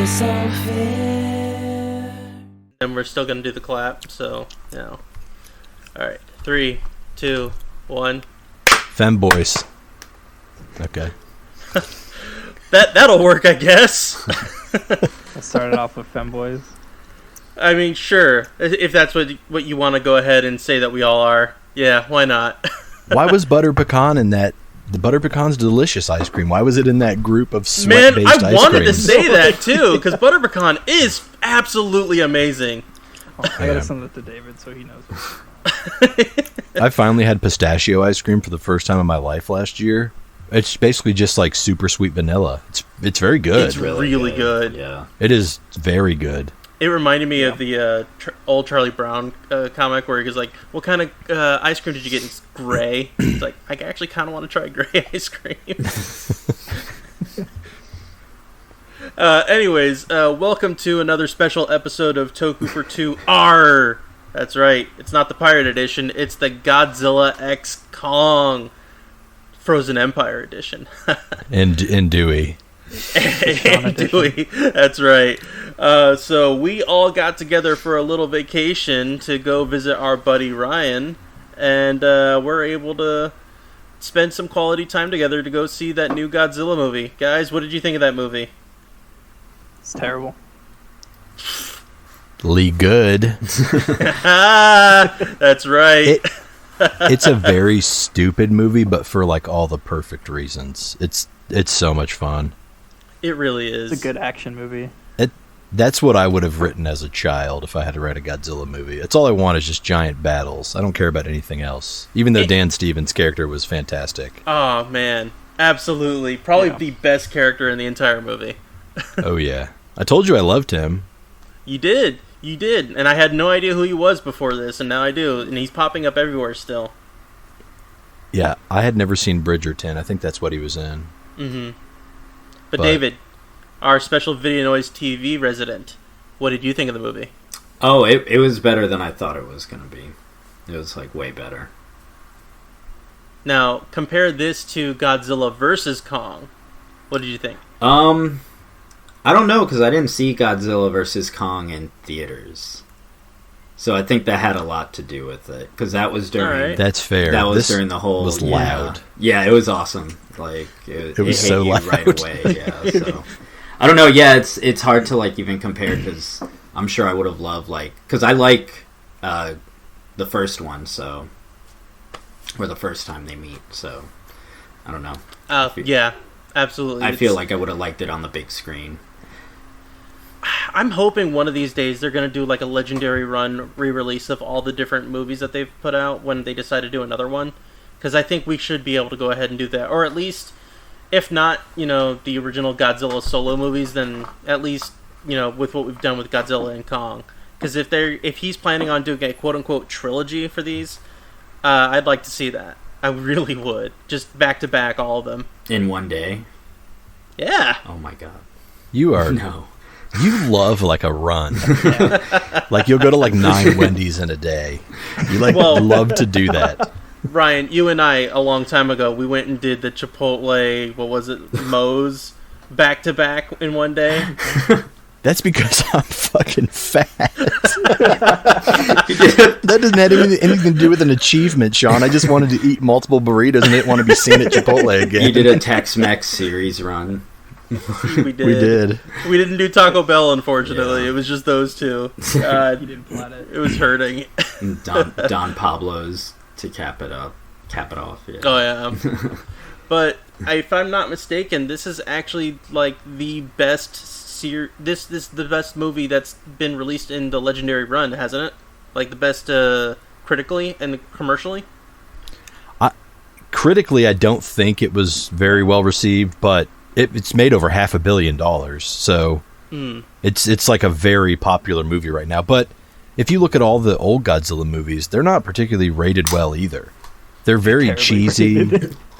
so fair. And we're still gonna do the clap, so Alright. 3, 2, 1. Femboys. Okay. That'll work, I guess. I started off with femboys. I mean, sure. If that's what you want to go ahead and say that we all are. Yeah, why not? Why was butter pecan in that? The butter pecan's delicious ice cream. Why was it in that group of Man, sweat-based ice cream? I wanted to say that too, because butter pecan is absolutely amazing. I gotta send it to David so he knows. I finally had pistachio ice cream for the first time in my life last year. It's basically just like super sweet vanilla. It's very good. It's really good. Yeah. It is very good. It reminded me of the old Charlie Brown comic where he was like, what kind of ice cream did you get? It's gray. It's like, I actually kind of want to try gray ice cream. Anyways, welcome to another special episode of Toku for 2 R. That's right. It's not the Pirate Edition. It's the Godzilla X Kong Frozen Empire Edition. and Dewey. And Dewey. That's right. So we all got together for a little vacation to go visit our buddy Ryan, and we're able to spend some quality time together to go see that new Godzilla movie. Guys, what did you think of that movie? It's terrible. Lee good. That's right. It's a very stupid movie, but for like all the perfect reasons. It's so much fun. It really is. It's a good action movie. That's what I would have written as a child if I had to write a Godzilla movie. It's all I want is just giant battles. I don't care about anything else. Even though Dan Stevens' character was fantastic. Oh, man. Absolutely. Probably the best character in the entire movie. Oh, yeah. I told you I loved him. You did. You did. And I had no idea who he was before this, and now I do. And he's popping up everywhere still. Yeah, I had never seen Bridgerton. I think that's what he was in. Mm-hmm. But David, our special Video Noise TV resident, what did you think of the movie? Oh, it was better than I thought it was going to be. It was, like, way better. Now, compare this to Godzilla vs. Kong. What did you think? I don't know, because I didn't see Godzilla vs. Kong in theaters. So I think that had a lot to do with it. Because that was during... Right. That's fair. That was during the whole... was loud. Yeah, it was awesome. Like, it was hit so you loud. right away. Yeah, so... I don't know, yeah, it's hard to, like, even compare, because I'm sure I would have loved, like... Because I like the first one, so... Or the first time they meet, so... I don't know. Yeah, absolutely. I feel like I would have liked it on the big screen. I'm hoping one of these days they're going to do like a Legendary Run re-release of all the different movies that they've put out when they decide to do another one. Because I think we should be able to go ahead and do that. Or at least, if not, the original Godzilla solo movies, then at least, with what we've done with Godzilla and Kong. Because if he's planning on doing a quote-unquote trilogy for these, I'd like to see that. I really would. Just back-to-back, all of them. In one day? Yeah. Oh my god. You are... No. You love, like, a run. Like, you'll go to, like, 9 Wendy's in a day. You, love to do that. Ryan, you and I, a long time ago, we went and did the Chipotle, what was it, Moe's, back-to-back in one day. That's because I'm fucking fat. That doesn't have anything to do with an achievement, Sean. I just wanted to eat multiple burritos and didn't want to be seen at Chipotle again. You did a Tex-Mex series run. We did. We didn't do Taco Bell, unfortunately. Yeah. It was just those two. You didn't plan it. It was hurting. Don Pablo's to cap it off. Yeah. Oh yeah. But if I'm not mistaken, this is actually like the best this is the best movie that's been released in the Legendary Run, hasn't it? Like the best critically and commercially. Critically, I don't think it was very well received, but it's made over $500 million, so it's like a very popular movie right now. But if you look at all the old Godzilla movies, they're not particularly rated well either. They're very cheesy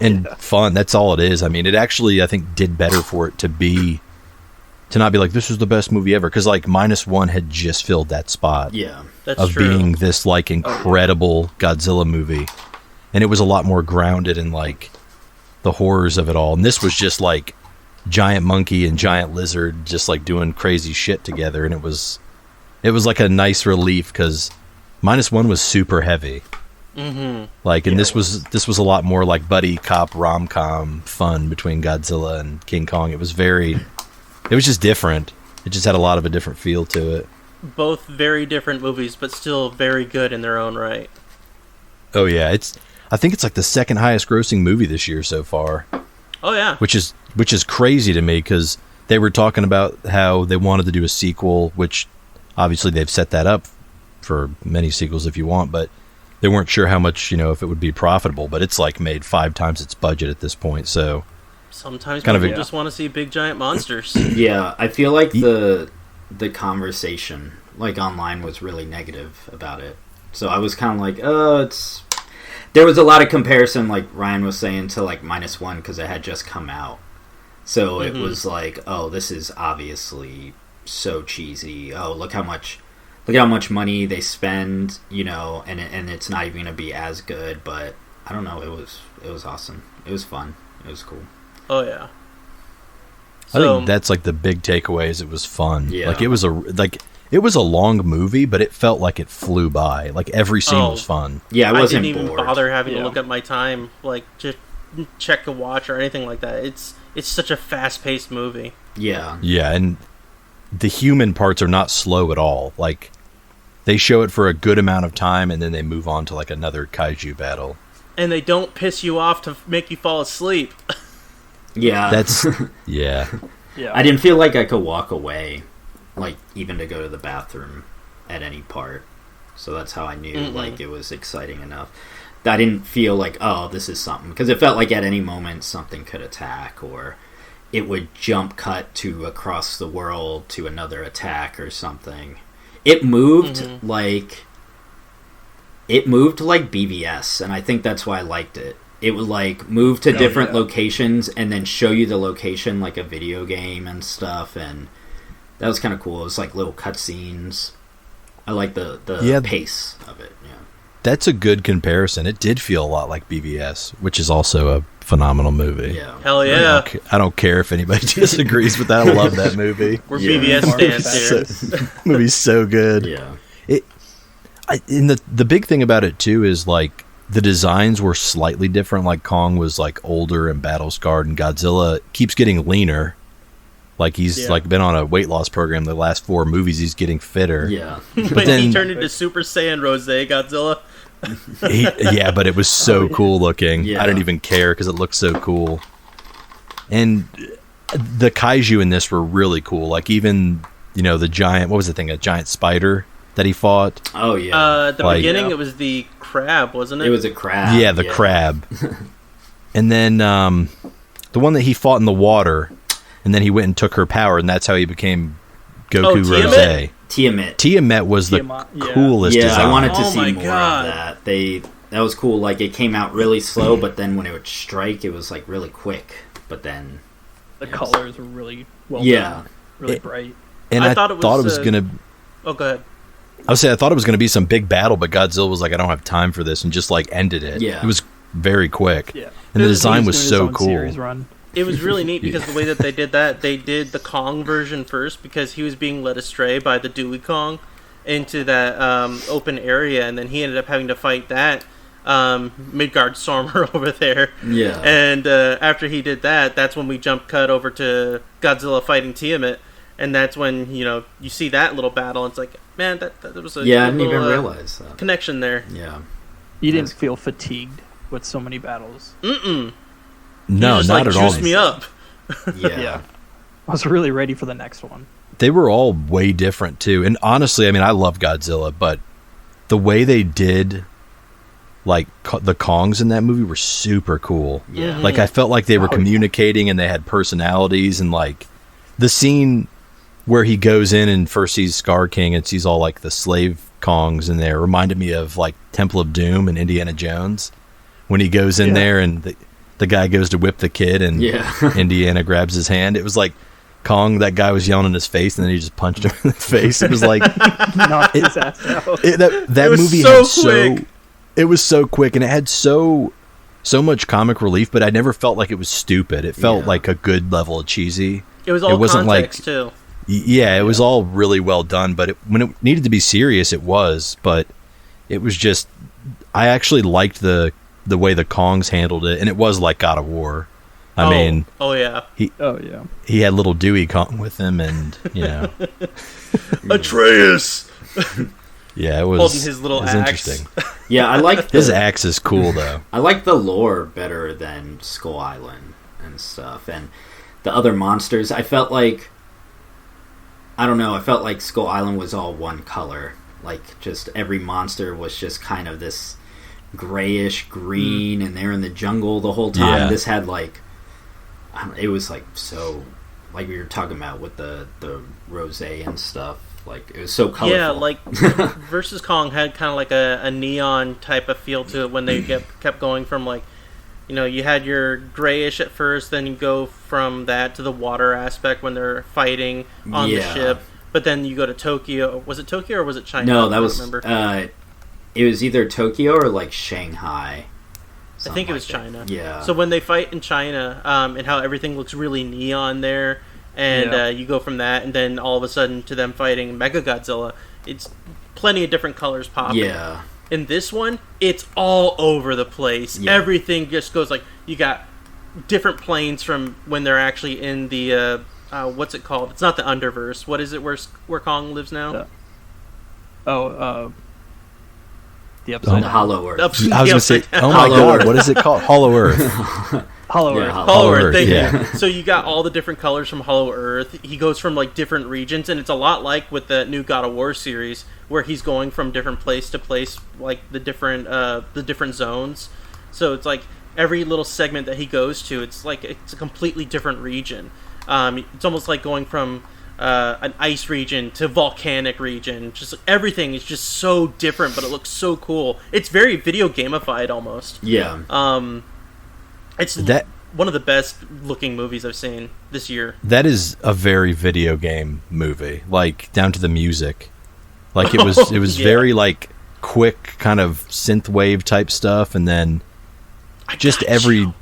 and fun. That's all it is. I mean, it actually, I think, did better for it to not be like, this is the best movie ever, because like -1 had just filled that spot. Yeah, that's of true. Being this like incredible Godzilla movie, and it was a lot more grounded in like the horrors of it all. And this was just like giant monkey and giant lizard just like doing crazy shit together, and it was like a nice relief because -1 was super heavy. Mm-hmm. Like, and this was a lot more like buddy cop rom-com fun between Godzilla and King Kong. It was just different. It just had a lot of a different feel to it. Both very different movies, but still very good in their own right. Oh yeah, I think it's like the second highest grossing movie this year so far. Oh yeah. Which is crazy to me because they were talking about how they wanted to do a sequel, which obviously they've set that up for many sequels if you want, but they weren't sure how much, if it would be profitable, but it's like made 5 times its budget at this point, so sometimes kind people just want to see big giant monsters. Yeah, I feel like the conversation like online was really negative about it. So I was kind of like, there was a lot of comparison, like Ryan was saying, to like -1 because it had just come out. So it was like, oh, this is obviously so cheesy. Oh, look how much money they spend, and it's not even gonna be as good. But I don't know. It was awesome. It was fun. It was cool. Oh yeah. I think that's like the big takeaway is it was fun. Yeah. Like it was a long movie, but it felt like it flew by. Like every scene was fun. Yeah, I wasn't didn't even bored. bother having to look at my time, like just check a watch or anything like that. It's such a fast-paced movie. Yeah. Yeah, and the human parts are not slow at all. Like they show it for a good amount of time, and then they move on to like another kaiju battle. And they don't piss you off to make you fall asleep. Yeah. That's yeah. Yeah. I didn't feel like I could walk away, like even to go to the bathroom at any part. So that's how I knew like it was exciting enough. I didn't feel like, oh, this is something, because it felt like at any moment something could attack, or it would jump cut to across the world to another attack or something. It moved like BVS, and I think that's why I liked it. It would like move to different locations and then show you the location like a video game and stuff, and that was kind of cool. It was like little cutscenes. I like the pace of it. Yeah, that's a good comparison. It did feel a lot like BVS, which is also a phenomenal movie. Yeah, hell yeah! I don't care if anybody disagrees with that. I love that movie. We're BVS stands here. Movie's so good. Yeah. And the big thing about it too is like the designs were slightly different. Like Kong was like older and battle scarred, and Godzilla keeps getting leaner. Like he's like been on a weight loss program the last 4 movies. He's getting fitter. Yeah, but then he turned into Super Saiyan Rose Godzilla. But it was so cool looking. Yeah. I didn't even care because it looked so cool. And the kaiju in this were really cool. Like even the giant, what was the thing? A giant spider that he fought. Oh yeah. At the beginning, it was the crab, wasn't it? It was a crab. Yeah, the crab. And then the one that he fought in the water, and then he went and took her power, and that's how he became Goku Rose. Tiamat was the coolest design. I wanted to see more God. of that. That was cool. Like it came out really slow, but then when it would strike, it was like really quick. But then the colors were really well done, really bright. And I thought it was gonna. Oh, go ahead. I would say I thought it was going to be some big battle, but Godzilla was like, I don't have time for this, and just like ended it. Yeah. It was very quick. Yeah. And the design was so cool. It was really neat because the way that they did that, they did the Kong version first because he was being led astray by the Dewey Kong into that open area, and then he ended up having to fight that Midgard-Stormer over there. Yeah. And after he did that, that's when we jump cut over to Godzilla fighting Tiamat. And that's when, you see that little battle. And it's like, man, that was a I didn't even realize that. Connection there. Yeah. You didn't feel fatigued with so many battles. Mm-mm. No, not at all. Juiced me up. Yeah. I was really ready for the next one. They were all way different, too. And honestly, I mean, I love Godzilla, but the way they did, like, the Kongs in that movie were super cool. Yeah. Like, I felt like they were communicating and they had personalities, and, like, the scene where he goes in and first sees Scar King and sees all like the slave Kongs in there reminded me of like Temple of Doom and Indiana Jones when he goes in there and the guy goes to whip the kid and Indiana grabs his hand. It was like Kong, that guy was yelling in his face and then he just punched him in the face. It was like knocked his ass out. That it was movie so had quick. it was so quick and it had so so much comic relief, but I never felt like it was stupid. It felt like a good level of cheesy. It was all wasn't context too. Yeah, it was all really well done, but when it needed to be serious, it was. But it was just, I actually liked the way the Kongs handled it, and it was like God of War. I mean, he had little Dewey Kong with him, and Atreus. Yeah, it was holding his little axe. Interesting. Yeah, I like his axe is cool though. I like the lore better than Skull Island and stuff, and the other monsters. I felt like Skull Island was all one color. Like, just every monster was just kind of this grayish green, and they're in the jungle the whole time. Yeah. This had like, it was like so, like we were talking about with the rosé and stuff. Like, it was so colorful. Yeah, like versus Kong had kind of like a neon type of feel to it when they kept going from like, you had your grayish at first, then you go from that to the water aspect when they're fighting on the ship. But then you go to Tokyo. Was it Tokyo or was it China? No, that was. Remember. It was either Tokyo or like Shanghai. I think it was China. Yeah. So when they fight in China, and how everything looks really neon there, and you go from that, and then all of a sudden to them fighting Mechagodzilla, it's plenty of different colors popping. Yeah. In this one, it's all over the place. Yeah. Everything just goes like, you got different planes from when they're actually in the what's it called? It's not the Underverse. What is it where Kong lives now? The Upside Down. Hollow Earth. I was going to say, oh my God, what is it called? Hollow Earth. Hollow Earth. Hollow Earth. Thank you. So you got all the different colors from Hollow Earth. He goes from like different regions, and it's a lot like with the new God of War series, where he's going from different place to place, like the different zones. So it's like every little segment that he goes to, it's a completely different region. It's almost like going from an ice region to volcanic region. Just everything is just so different, but it looks so cool. It's very video gamified almost. Yeah. It's one of the best looking movies I've seen this year. That is a very video game movie, like down to the music. Like it was very like quick kind of synthwave type stuff, and then just every.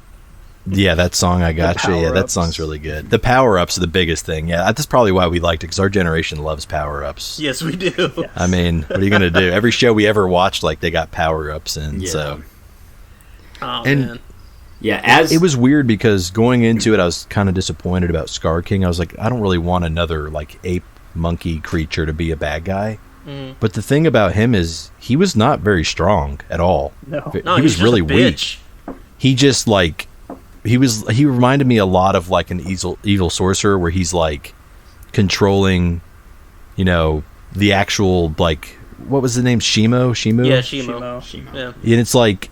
Yeah, that song, I Got You. Yeah, that song's really good. The power-ups are the biggest thing. Yeah, that's probably why we liked it, because our generation loves power-ups. Yes, we do. Yes. I mean, what are you going to do? Every show we ever watched, like, they got power-ups in, so... Oh, man. Yeah, it was weird, because going into it, I was kind of disappointed about Scar King. I was like, I don't really want another, like, ape-monkey creature to be a bad guy. Mm. But the thing about him is, he was not very strong at all. No, he was really weak. He just, like... He reminded me a lot of like an evil sorcerer, where he's like controlling, the actual, like, what was the name? Shimu? Yeah, Shimu. Yeah. And it's like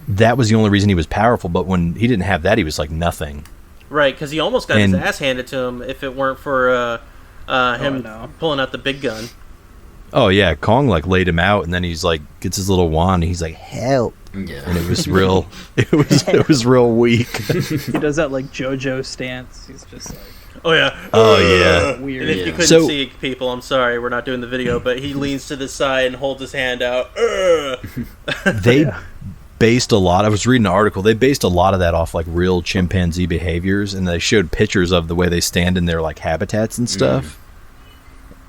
that was the only reason he was powerful, but when he didn't have that, he was like nothing. Right, because he almost got his ass handed to him if it weren't for him pulling out the big gun. Oh yeah, Kong like laid him out, and then he's like gets his little wand, and he's like, help. Yeah. And it was real. It was real weak. He does that like JoJo stance. He's just like, oh yeah, weird. And if you couldn't see people, I'm sorry, we're not doing the video, but he leans to the side and holds his hand out. They based a lot. I was reading an article. They based a lot of that off like real chimpanzee behaviors, and they showed pictures of the way they stand in their like habitats and stuff.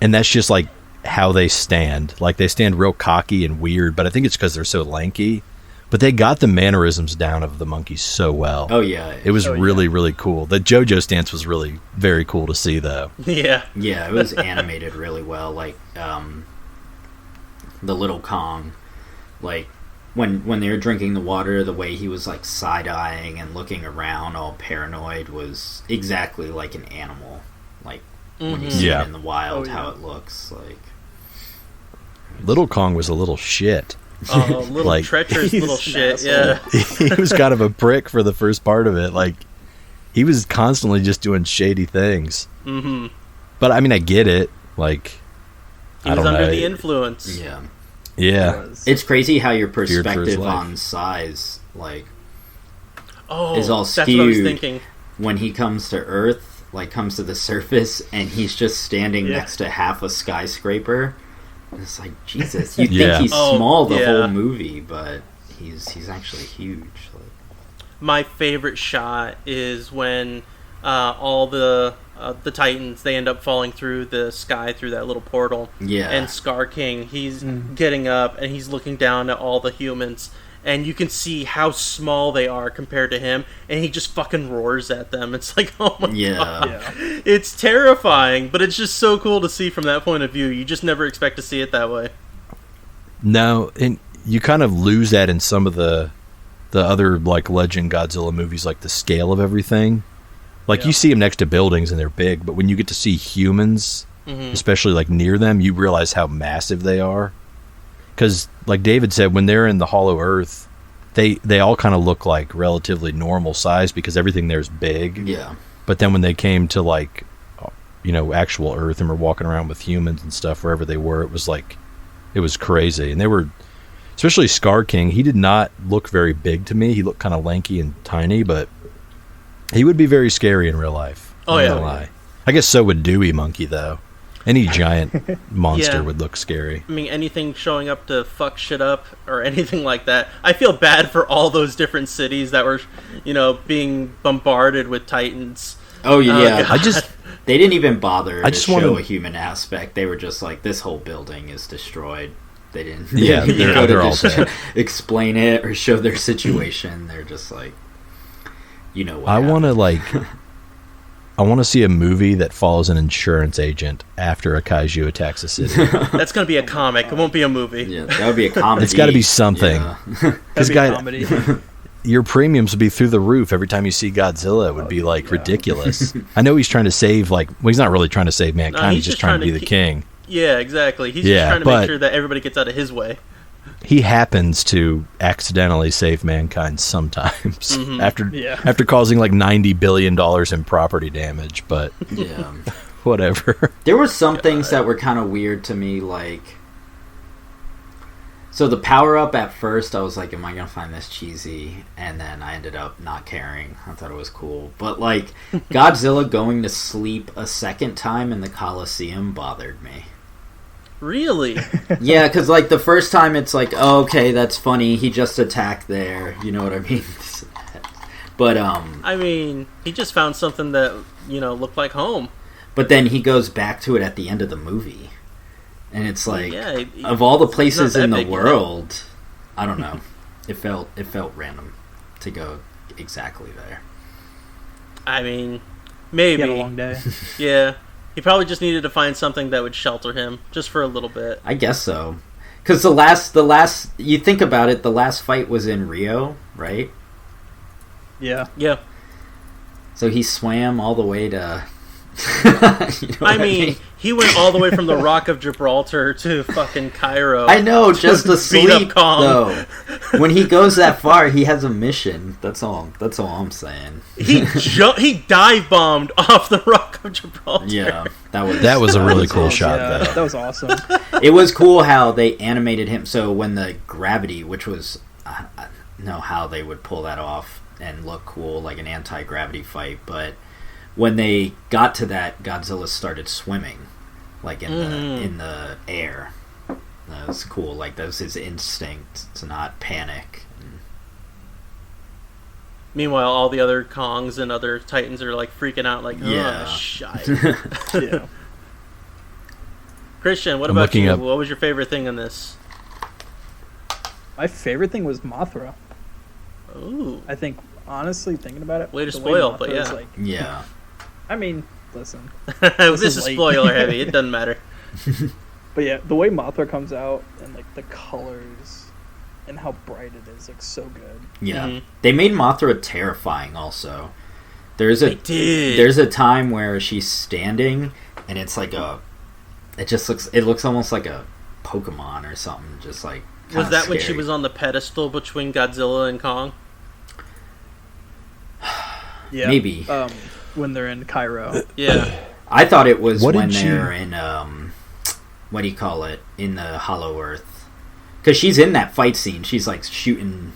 And that's just like how they stand. Like they stand real cocky and weird, but I think it's because they're so lanky. But they got the mannerisms down of the monkeys so well. Oh yeah, it was really cool. The JoJo stance was really very cool to see, though. Yeah, it was animated really well. Like the little Kong, like when they were drinking the water, the way he was like side eyeing and looking around, all paranoid, was exactly like an animal. Like when you see it in the wild, how it looks like. Little Kong was a little shit. Oh, little like, treacherous little shit, yeah. He was kind of a prick for the first part of it. Like, he was constantly just doing shady things. Mm-hmm. But, I mean, I get it. Like, he was under the influence. Yeah. Yeah. It's crazy how your perspective on size, like, is all skewed. That's what I was thinking. When he comes to Earth, like, comes to the surface, and he's just standing next to half a skyscraper. It's like, Jesus, you think he's small the whole movie, but he's actually huge. Like, my favorite shot is when all the Titans, they end up falling through the sky through that little portal. Yeah. And Scar King, he's getting up and he's looking down at all the humans, and you can see how small they are compared to him, and he just fucking roars at them. It's like, oh my god. Yeah. It's terrifying, but it's just so cool to see from that point of view. You just never expect to see it that way. No, and you kind of lose that in some of the other like Legend Godzilla movies, like the scale of everything. Like you see them next to buildings and they're big, but when you get to see humans, especially like near them, you realize how massive they are. Because, like David said, when they're in the Hollow Earth, they all kind of look like relatively normal size because everything there is big. Yeah. But then when they came to like, actual Earth and were walking around with humans and stuff wherever they were, it was crazy. And they were, especially Scar King, he did not look very big to me. He looked kind of lanky and tiny, but he would be very scary in real life. Oh, I'm yeah. not gonna lie. I guess so would Dewey Monkey, though. Any giant monster would look scary. I mean, anything showing up to fuck shit up or anything like that. I feel bad for all those different cities that were, being bombarded with Titans. Oh, yeah. God. They didn't even bother to just show wanna- a human aspect. They were just like, this whole building is destroyed. They didn't Yeah, they're all dead. explain it or show their situation. They're just like, what I want happened. I want to see a movie that follows an insurance agent after a kaiju attacks a city. That's going to be a comic. It won't be a movie. Yeah, that would be a comedy. It's got to be something. Yeah. Because That'd be a comedy. your premiums would be through the roof every time you see Godzilla. It would be like ridiculous. I know he's trying to save he's not really trying to save mankind. He's just trying to be the king. Yeah, exactly. He's just trying to make sure that everybody gets out of his way. He happens to accidentally save mankind sometimes after causing like $90 billion in property damage, but Yeah. whatever. There were some things that were kind of weird to me, like... So the power-up at first, I was like, am I going to find this cheesy? And then I ended up not caring. I thought it was cool. But, like, Godzilla going to sleep a second time in the Coliseum bothered me. Really? Yeah, because, like, the first time it's like, oh, okay, that's funny. He just attacked there. You know what I mean? But, I mean, he just found something that, looked like home. But then he goes back to it at the end of the movie. And it's like, Yeah, of all the places that in the big, world, I don't know. It felt random to go exactly there. I mean, He maybe. had a long day. Yeah. He probably just needed to find something that would shelter him, just for a little bit. I guess so. Because the last, you think about it, the last fight was in Rio, right? Yeah. Yeah. So he swam all the way to... I mean, he went all the way from the Rock of Gibraltar to fucking Cairo. I know, just to beat up sleep, Kong. though. When he goes that far, he has a mission. That's all I'm saying. He dive bombed off the Rock of Gibraltar. Yeah, That was a really cool awesome. shot, Yeah, though. that was awesome. It was cool how they animated him. So when the gravity, which was, I don't know how they would pull that off and look cool, like an anti-gravity fight, but when they got to that, Godzilla started swimming, like in the air. That was cool. Like that was his instinct to not panic. Meanwhile, all the other Kongs and other Titans are like freaking out, like, Yeah. shit. Yeah. Christian, what I'm about looking you? up- What was your favorite thing in this? My favorite thing was Mothra. Ooh. I think, honestly, thinking about it, Way to the spoil, Mothra but is, yeah. like, Yeah. I mean, listen. This is is late. spoiler heavy. It doesn't matter. But yeah, the way Mothra comes out and like the colors and how bright it is, like so good. Yeah. Mhm. They made Mothra terrifying also. There's They did. There's a time where she's standing and it's like it looks almost like a Pokemon or something, just like Was kinda that when she scary. was on the pedestal between Godzilla and Kong? Yeah. Maybe. When they're in Cairo. Yeah. I thought it was What when did she- they're in what do you call it, in the Hollow Earth, because she's in that fight scene. She's like shooting,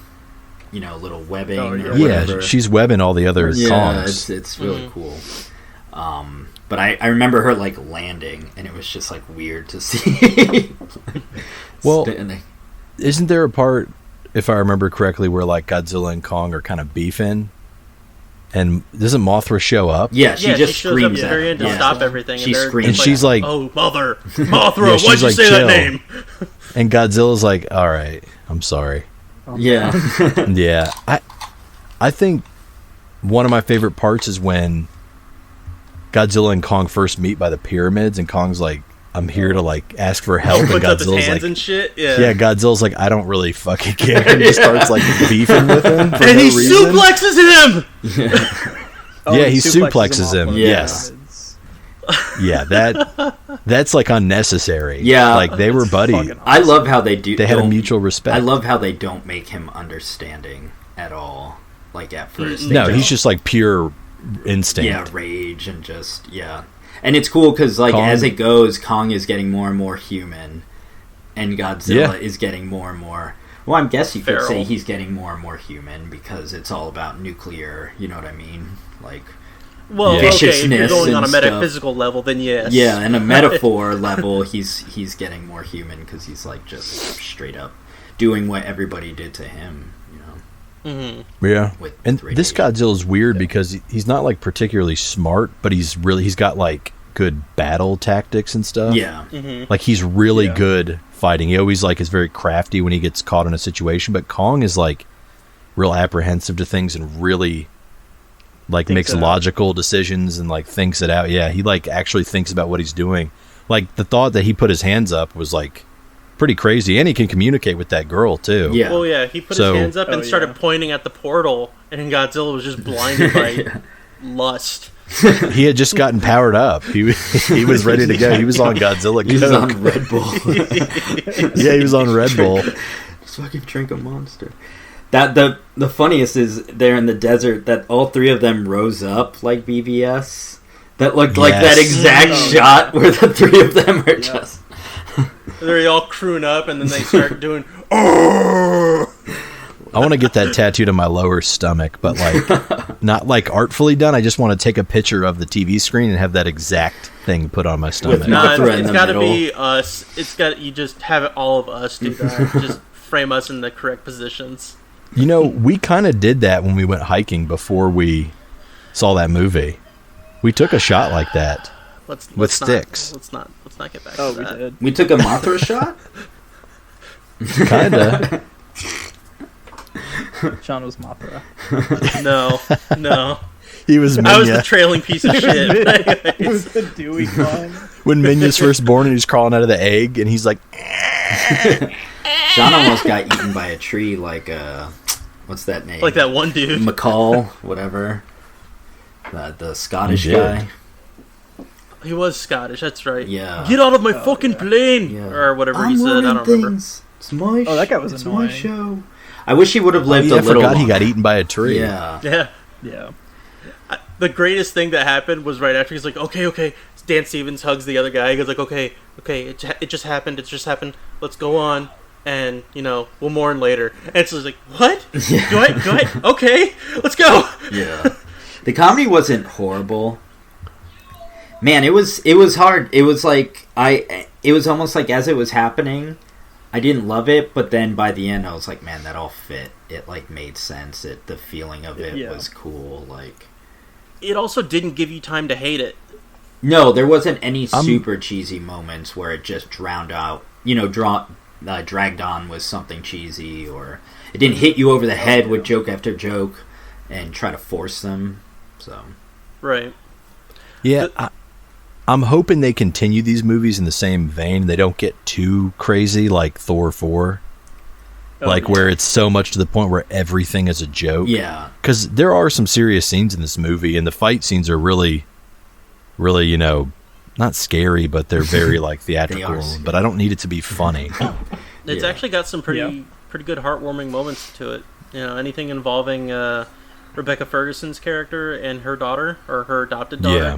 little webbing Oh, or yeah. whatever. Yeah, she's webbing all the other Yeah, Kongs. it's really Mhm. cool. But I remember her like landing, and it was just like weird to see. Well, Standing. Isn't there a part if I remember correctly, where like Godzilla and Kong are kind of beefing, and doesn't Mothra show up? Yeah, she just shows up screams at at the very him. end to Yeah. stop everything. She they're screams. And she's like, "Oh, Mothra, Yeah, why'd she's you like, say chill. that name?" And Godzilla's like, all right, I'm sorry. Yeah. Yeah, I think one of my favorite parts is when Godzilla and Kong first meet by the pyramids, and Kong's like, I'm here to like ask for help, and Puts up his Godzilla's hands like, and shit. yeah, Godzilla's like, I don't really fucking care, and just starts like beefing with him for And no he reason. suplexes him. Yeah, he suplexes him. off Yeah. Yes. Yeah, that's like unnecessary. Yeah. like they were buddy. fucking I love how they do. They had a don't- mutual respect. I love how they don't make him understanding at all. Like at first, they No, he's just like pure instinct. yeah, rage and just yeah. And it's cool because like Kong- as it goes, Kong is getting more and more human, and Godzilla Yeah. is getting more and more. Well, I guess you could Feral. say he's getting more and more human because it's all about nuclear. You know what I mean? Like Well, Yeah. okay, if you're Viciousness going on a and stuff. metaphysical level, then yes. yeah, in a metaphor level, he's getting more human because he's like just straight up doing what everybody did to him. You know, Mm-hmm. Yeah. with And 3D. this Godzilla's weird because he's not like particularly smart, but he's got like good battle tactics and stuff. Yeah, Mm-hmm. Like he's really Yeah. good fighting. He always like is very crafty when he gets caught in a situation, but Kong is like real apprehensive to things and really like Thinks makes it out. logical decisions and like thinks it out. Yeah, he like actually thinks about what he's doing. Like the thought that he put his hands up was like pretty crazy, and he can communicate with that girl too. yeah. Well, yeah, he put So- his hands up and Oh, started yeah. pointing at the portal, and Godzilla was just blinded by lust. He had just gotten powered up. He was ready to go. He was on Godzilla He's Coke. on Red Bull. Yeah, he was on Red Bull. Just fucking drink a monster. That the funniest is they're in the desert that all three of them rose up like BBS. That looked like that Yes. exact Oh, shot where the three of them are just. They're all croon up, and then they start doing. Oh! I want to get that tattooed on my lower stomach, but like not like artfully done. I just want to take a picture of the TV screen and have that exact thing put on my stomach. no- Nah, Mothra in it's the got to middle. be us. It's got you just have it all of us do that. Just frame us in the correct positions. You know, we kind of did that when we went hiking before we saw that movie. We took a shot like that. Let's With not- sticks. Let's not get back Oh, to we that. did. We took a Mothra shot. Kinda. Sean was Mothra. No. He was I was the Minya. trailing piece of shit. It was the Dewey Kong. When Minya's first born and he's crawling out of the egg and he's like, John almost got eaten by a tree. Like what's that name? Like that one dude. McCall, whatever. The Scottish He did. guy. He was Scottish. That's right. Yeah. Get out of my fucking plane, Yeah. or whatever I'm he said. I running don't remember. things. It's my Oh, that guy was it's annoying. my show. I wish he would have oh, lived yeah, a I little forgot he got longer. eaten by a tree. Yeah. Yeah. Yeah. The greatest thing that happened was right after he's like, okay. Dan Stevens hugs the other guy. He goes like, okay, it just happened. Let's go on, and we'll mourn later. And it's just like, what? Yeah. Do I? Okay, let's go. Yeah. The comedy wasn't horrible. Man, it was hard. It was like it was almost like as it was happening, I didn't love it, but then by the end I was like, man, that all fit. It like made sense. The feeling of it Yeah. was cool. Like It also didn't give you time to hate it. no, there wasn't any super cheesy moments where it just drowned out. Dragged on with something cheesy, or it didn't hit you over the head with joke after joke and try to force them. So Right. Yeah, I'm hoping they continue these movies in the same vein. They don't get too crazy like Thor 4. Where it's so much to the point where everything is a joke. yeah. Because there are some serious scenes in this movie, and the fight scenes are really, really, not scary, but they're very like theatrical. scary. But I don't need it to be funny. It's Yeah. actually got some pretty Yeah. good heartwarming moments to it. Anything involving Rebecca Ferguson's character and her daughter, or her adopted daughter. Yeah,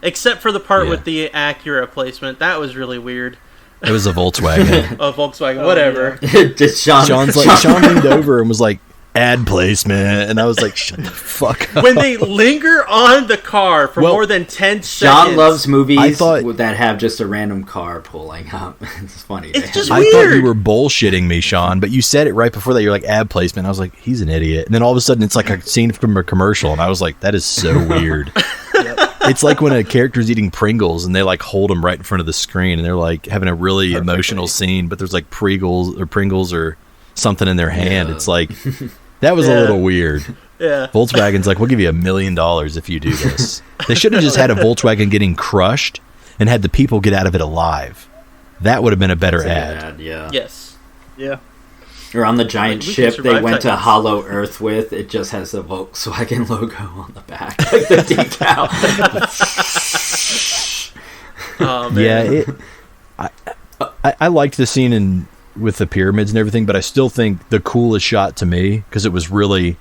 Except for the part Yeah. with the Acura placement. That was really weird. it was a Volkswagen. A Volkswagen, whatever. Just Sean Sean leaned over and was like, ad placement, and I was like, shut the fuck up. When they linger on the car for more than 10 seconds. John loves movies that have just a random car pulling up. It's funny. It's just I weird. thought you were bullshitting me, Sean, but you said it right before that. You're like, ad placement. I was like, he's an idiot. And then all of a sudden, it's like a scene from a commercial, and I was like, that is so weird. It's like when a character's eating Pringles, and they like hold them right in front of the screen, and they're like having a really emotional scene, but there's like Pringles or something in their hand. It's like, that was a little weird. Yeah. Volkswagen's like, we'll give you $1 million if you do this. They should have just had a Volkswagen getting crushed and had the people get out of it alive. That would have been a better ad. Yeah. Yes. Yeah. Or on the giant Like, we can ship they survive went to seconds. Hollow Earth with, it just has the Volkswagen logo on the back, like the decal. Oh, man. Yeah, I liked the scene with the pyramids and everything, but I still think the coolest shot to me, because it was really,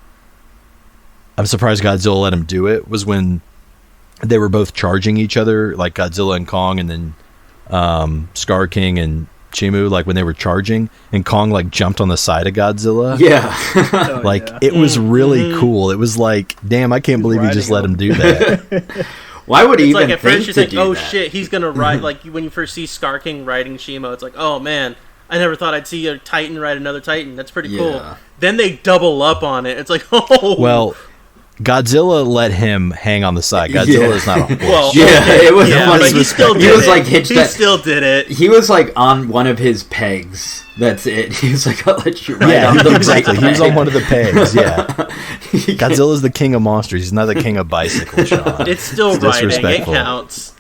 I'm surprised Godzilla let him do it, was when they were both charging each other, like Godzilla and Kong, and then Scar King and Chimu, like when they were charging, and Kong like jumped on the side of Godzilla. Yeah. It was really cool. It was like, damn, I can't believe you just let him do that. Why would he It's even like at think first you're to like, do oh that? shit, he's gonna ride. Like when you first see Scar King riding Shimo, it's like, oh man, I never thought I'd see a Titan ride another Titan. That's pretty cool. Yeah. Then they double up on it. It's like, oh Well, Godzilla let him hang on the side. Godzilla is not a horse. well, Yeah, okay. it was yeah, funny. but he still He did was it. like hitched He that- still did it. He was like on one of his pegs. That's it. He was like, I'll let you ride on the exactly. right He was peg. on one of the pegs. Yeah, Godzilla's the king of monsters. He's not the king of bicycles, Sean. It's still It's riding. It disrespectful. counts.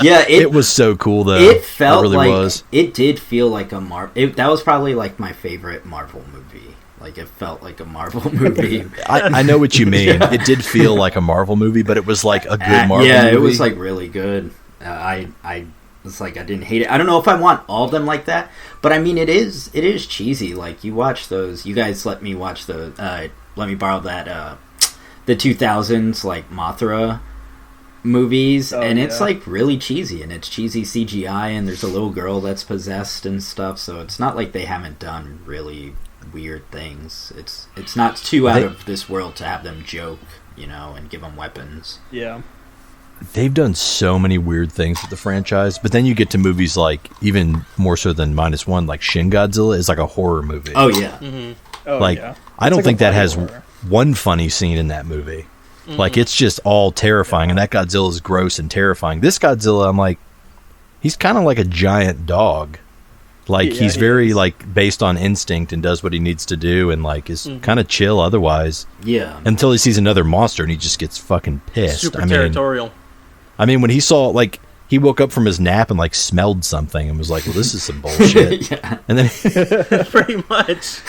Yeah, It was so cool, though. It felt really like was. it did feel like a Marvel. That was probably like my favorite Marvel movie. Like it felt like a Marvel movie. I know what you mean. It did feel like a Marvel movie, but it was like a good Marvel yeah, movie. it was like really good. I was like, I didn't hate it. I don't know if I want all of them like that, but I mean, it is cheesy. Like you watch those. You guys let me watch let me borrow that the 2000s like Mothra movies, and it's like really cheesy, and it's cheesy CGI, and there's a little girl that's possessed and stuff. So it's not like they haven't done really weird things. It's not too out of this world to have them joke, and give them weapons. Yeah. They've done so many weird things with the franchise, but then you get to movies like, even more so than -1, like Shin Godzilla is like a horror movie. Oh yeah. Oh, Like, yeah. I don't It's think like a that has body horror. one funny scene in that movie. Like, it's just all terrifying, and that Godzilla is gross and terrifying. This Godzilla, I'm like, he's kind of like a giant dog. Like, Yeah, he's he very, is. like, based on instinct and does what he needs to do, and, like, is kind of chill otherwise. Yeah. Until he sees another monster, and he just gets fucking pissed. Super territorial. I mean, when he saw, like, he woke up from his nap and, like, smelled something and was like, well, this is some bullshit. Yeah. And then Pretty much.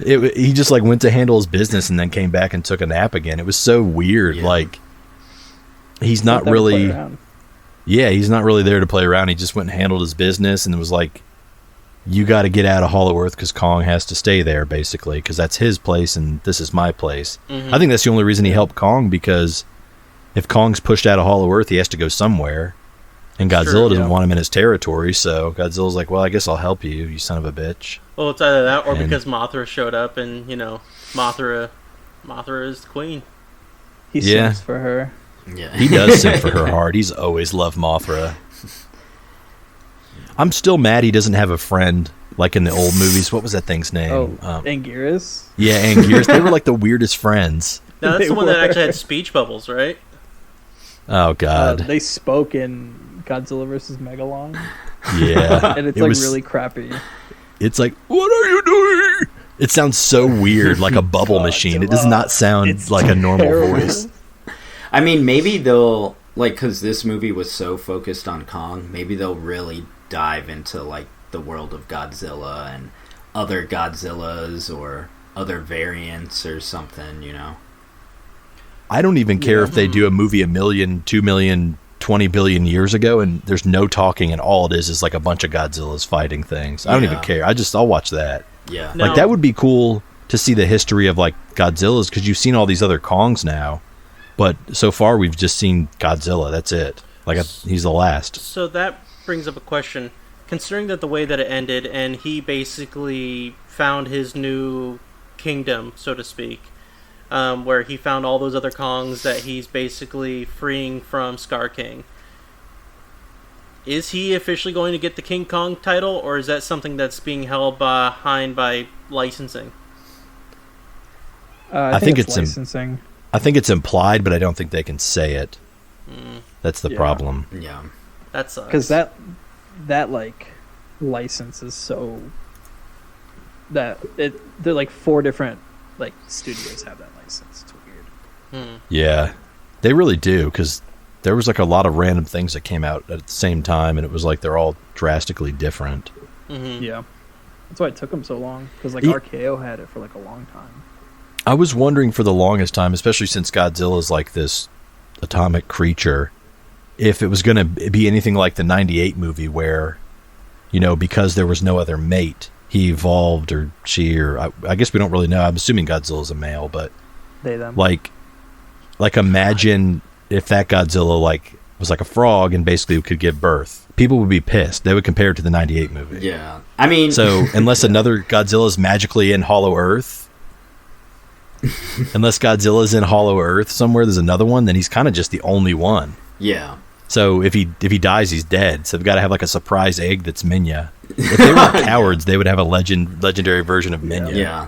he just, like, went to handle his business and then came back and took a nap again. It was so weird. Yeah. Like, he's not Let them play really... around. Yeah, he's not really there to play around. He just went and handled his business, and it was like, you got to get out of Hollow Earth because Kong has to stay there, basically, because that's his place and this is my place. I think that's the only reason he helped Kong, because if Kong's pushed out of Hollow Earth, he has to go somewhere, and Godzilla doesn't want him in his territory, so Godzilla's like, well, I guess I'll help you, you son of a bitch. Well, it's either that or And- because Mothra showed up, and Mothra is the queen. He Yeah. sings for her. Yeah. He does sing for her hard. He's always loved Mothra. I'm still mad he doesn't have a friend like in the old movies. What was that thing's name? Oh, Anguirus? Yeah, Anguirus. They were like the weirdest friends. Now, that's They the one that were. actually had speech bubbles, right? Oh God, They spoke in Godzilla vs. Megalon, yeah. and it's It like was- really crappy. It's like, what are you doing? It sounds so weird, like a bubble machine. It does not sound It's like a normal terrible. voice. I mean, maybe they'll because this movie was so focused on Kong. Maybe they'll really dive into like the world of Godzilla and other Godzillas or other variants or something. I don't even care if they do a movie 1 million, 2 million, 20 billion years ago, and there's no talking, and all it is like a bunch of Godzillas fighting things. I don't even Yeah. care. I'll watch that. Yeah. No. Like, that would be cool to see the history of like Godzillas, because you've seen all these other Kongs now, but so far we've just seen Godzilla. That's it. Like, he's the last. So that brings up a question. Considering that the way that it ended, and he basically found his new Kingdom, so to speak, where he found all those other Kongs that he's basically freeing from Scar King. Is he officially going to get the King Kong title, or is that something that's being held behind by licensing? I think it's licensing. I think it's implied, but I don't think they can say it. That's the problem. Yeah. That sucks. Because that like license is so that they're like 4 different like studios have that license. It's weird. Yeah, they really do, because there was like a lot of random things that came out at the same time, and it was like they're all drastically different. Yeah, that's why it took them so long, because like RKO had it for like a long time. I was wondering for the longest time, especially since Godzilla is like this atomic creature, if it was going to be anything like the 98 movie where, you know, because there was no other mate, he evolved, or she, or I guess we don't really know. I'm assuming Godzilla's a male, but They them. like imagine if that Godzilla like was like a frog and basically could give birth. People would be pissed. They would compare it to the 98 movie. Yeah. I mean... So, unless another Godzilla's magically in Hollow Earth, unless Godzilla's in Hollow Earth somewhere, there's another one, then he's kind of just the only one. Yeah. So if he dies, he's dead. So they've got to have like a surprise egg that's Minya. If they were cowards, they would have a legendary version of Minya. Yeah.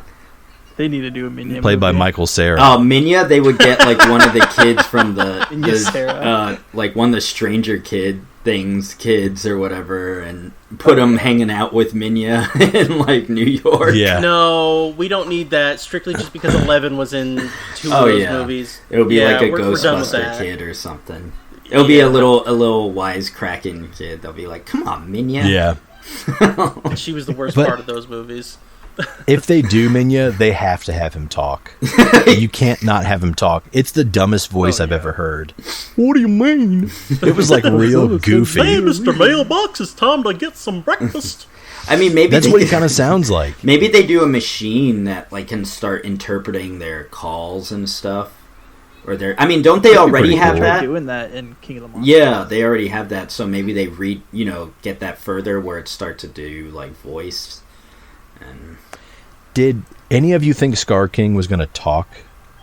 They need to do a Minya Played by movie. Michael Cera. Oh, Minya, they would get like one of the kids from Sarah. like one of the Stranger kids or whatever, and put them hanging out with Minya in like New York. Yeah. No, we don't need that. Strictly just because 11 was in 2 of those movies. It'll be like a we're done with Ghostbuster that. kid or something. It'll be a little wisecracking kid. They'll be like, "Come on, Minya." Yeah. She was the worst But- part of those movies. If they do Minya, they have to have him talk. You can't not have him talk. It's the dumbest voice I've ever heard. What do you mean? It was like real goofy. Hey, Mr. Mailbox, it's time to get some breakfast. I mean, maybe That's what he kind of sounds like. Maybe they do a machine that like can start interpreting their calls and stuff, or their. I mean, don't they already pretty have cool. They're that? doing that in King of the Monsters. Yeah, they already have that. So maybe they get that further where it starts to do like voice. And Did any of you think Scar King was going to talk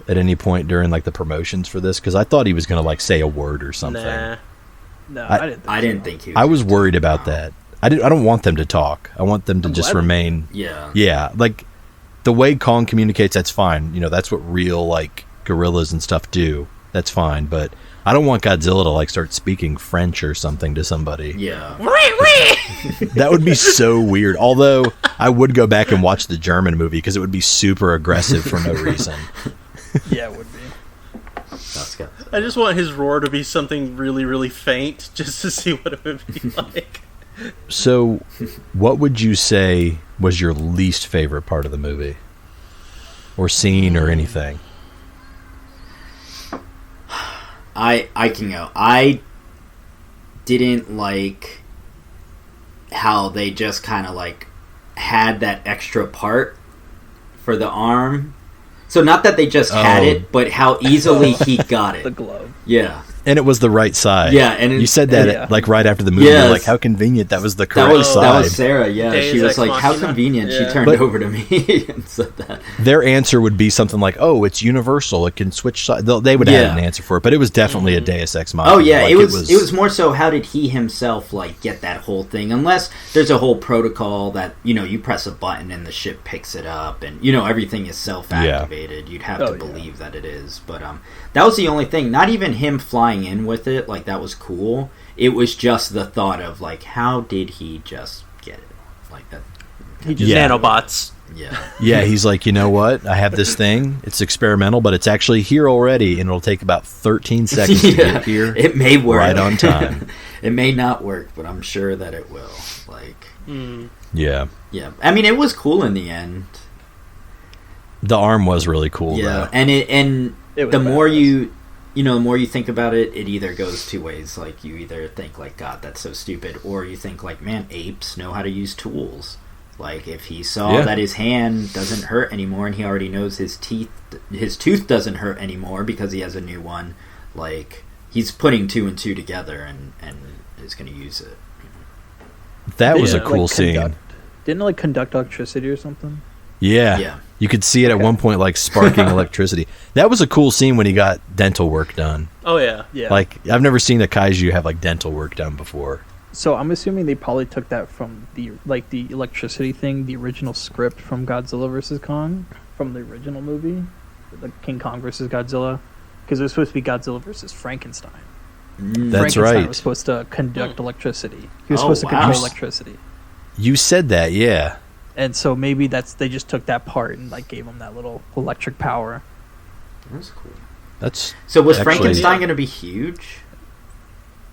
at any point during like the promotions for this? Because I thought he was going to like say a word or something. Nah. No, I didn't think he was I was gonna worried talk, about no. that. I don't want them to talk. I want them to I'm just glad they remain. Yeah. Yeah, like the way Kong communicates, that's fine. You know, that's what real like gorillas and stuff do. That's fine, but I don't want Godzilla to like start speaking French or something to somebody. Yeah. That would be so weird. Although I would go back and watch the German movie because it would be super aggressive for no reason. Yeah, it would be. That's good. I just want his roar to be something really, really faint, just to see what it would be like. So, what would you say was your least favorite part of the movie? Or scene or anything? I can go. I didn't like how they just kind of like had that extra part for the arm. So not that they just had it, but how easily he got The it. glove. Yeah. And it was the right side. Yeah, and you said that yeah. like right after the movie. Yes. You're like, how convenient that was the correct That was side. Sarah, yeah. Deus She was Ex like, how Machina. convenient. She Yeah. turned But- over to me and said that. Their answer would be something like, "Oh, it's universal. It can switch sides." They would have Yeah. an answer for it, but it was definitely a Deus Ex Machina. Oh yeah, Like, it was more so how did he himself like get that whole thing? Unless there's a whole protocol that you press a button and the ship picks it up, and everything is self-activated. You'd have to believe that it is, but that was the only thing. Not even him flying in with it, like that was cool. It was just the thought of like, how did he just get it like that? He just Yeah. nanobots. Yeah, Yeah, he's like, you know what? I have this thing. It's experimental, but it's actually here already, and it'll take about 13 seconds to get here. It may work right on time. It may not work, but I'm sure that it will. Like, Yeah, yeah. I mean, it was cool in the end. the arm was really cool. Yeah, though. and It was the more badass. the more you think about it, it either goes two ways. Like, you either think like, God, that's so stupid, or you think like, man, apes know how to use tools. Like, if he saw Yeah. that his hand doesn't hurt anymore, and he already knows his tooth doesn't hurt anymore because he has a new one. Like, he's putting 2 and 2 together and is going to use it. That was a Didn't it, cool like, scene. Didn't it like conduct electricity or something? Yeah. Yeah. You could see it at one point, like, sparking electricity. That was a cool scene when he got dental work done. Oh, yeah. Yeah. Like, I've never seen a kaiju have, like, dental work done before. So I'm assuming they probably took that from the electricity thing, the original script from Godzilla vs. Kong, from the original movie, the King Kong vs. Godzilla, because it was supposed to be Godzilla versus Frankenstein. That's Frankenstein right. was supposed to conduct electricity. He was Oh, supposed to wow. control electricity. You said that, yeah. And so maybe they just took that part and like gave him that little electric power. That's cool. That's So was actually- Frankenstein going to be huge?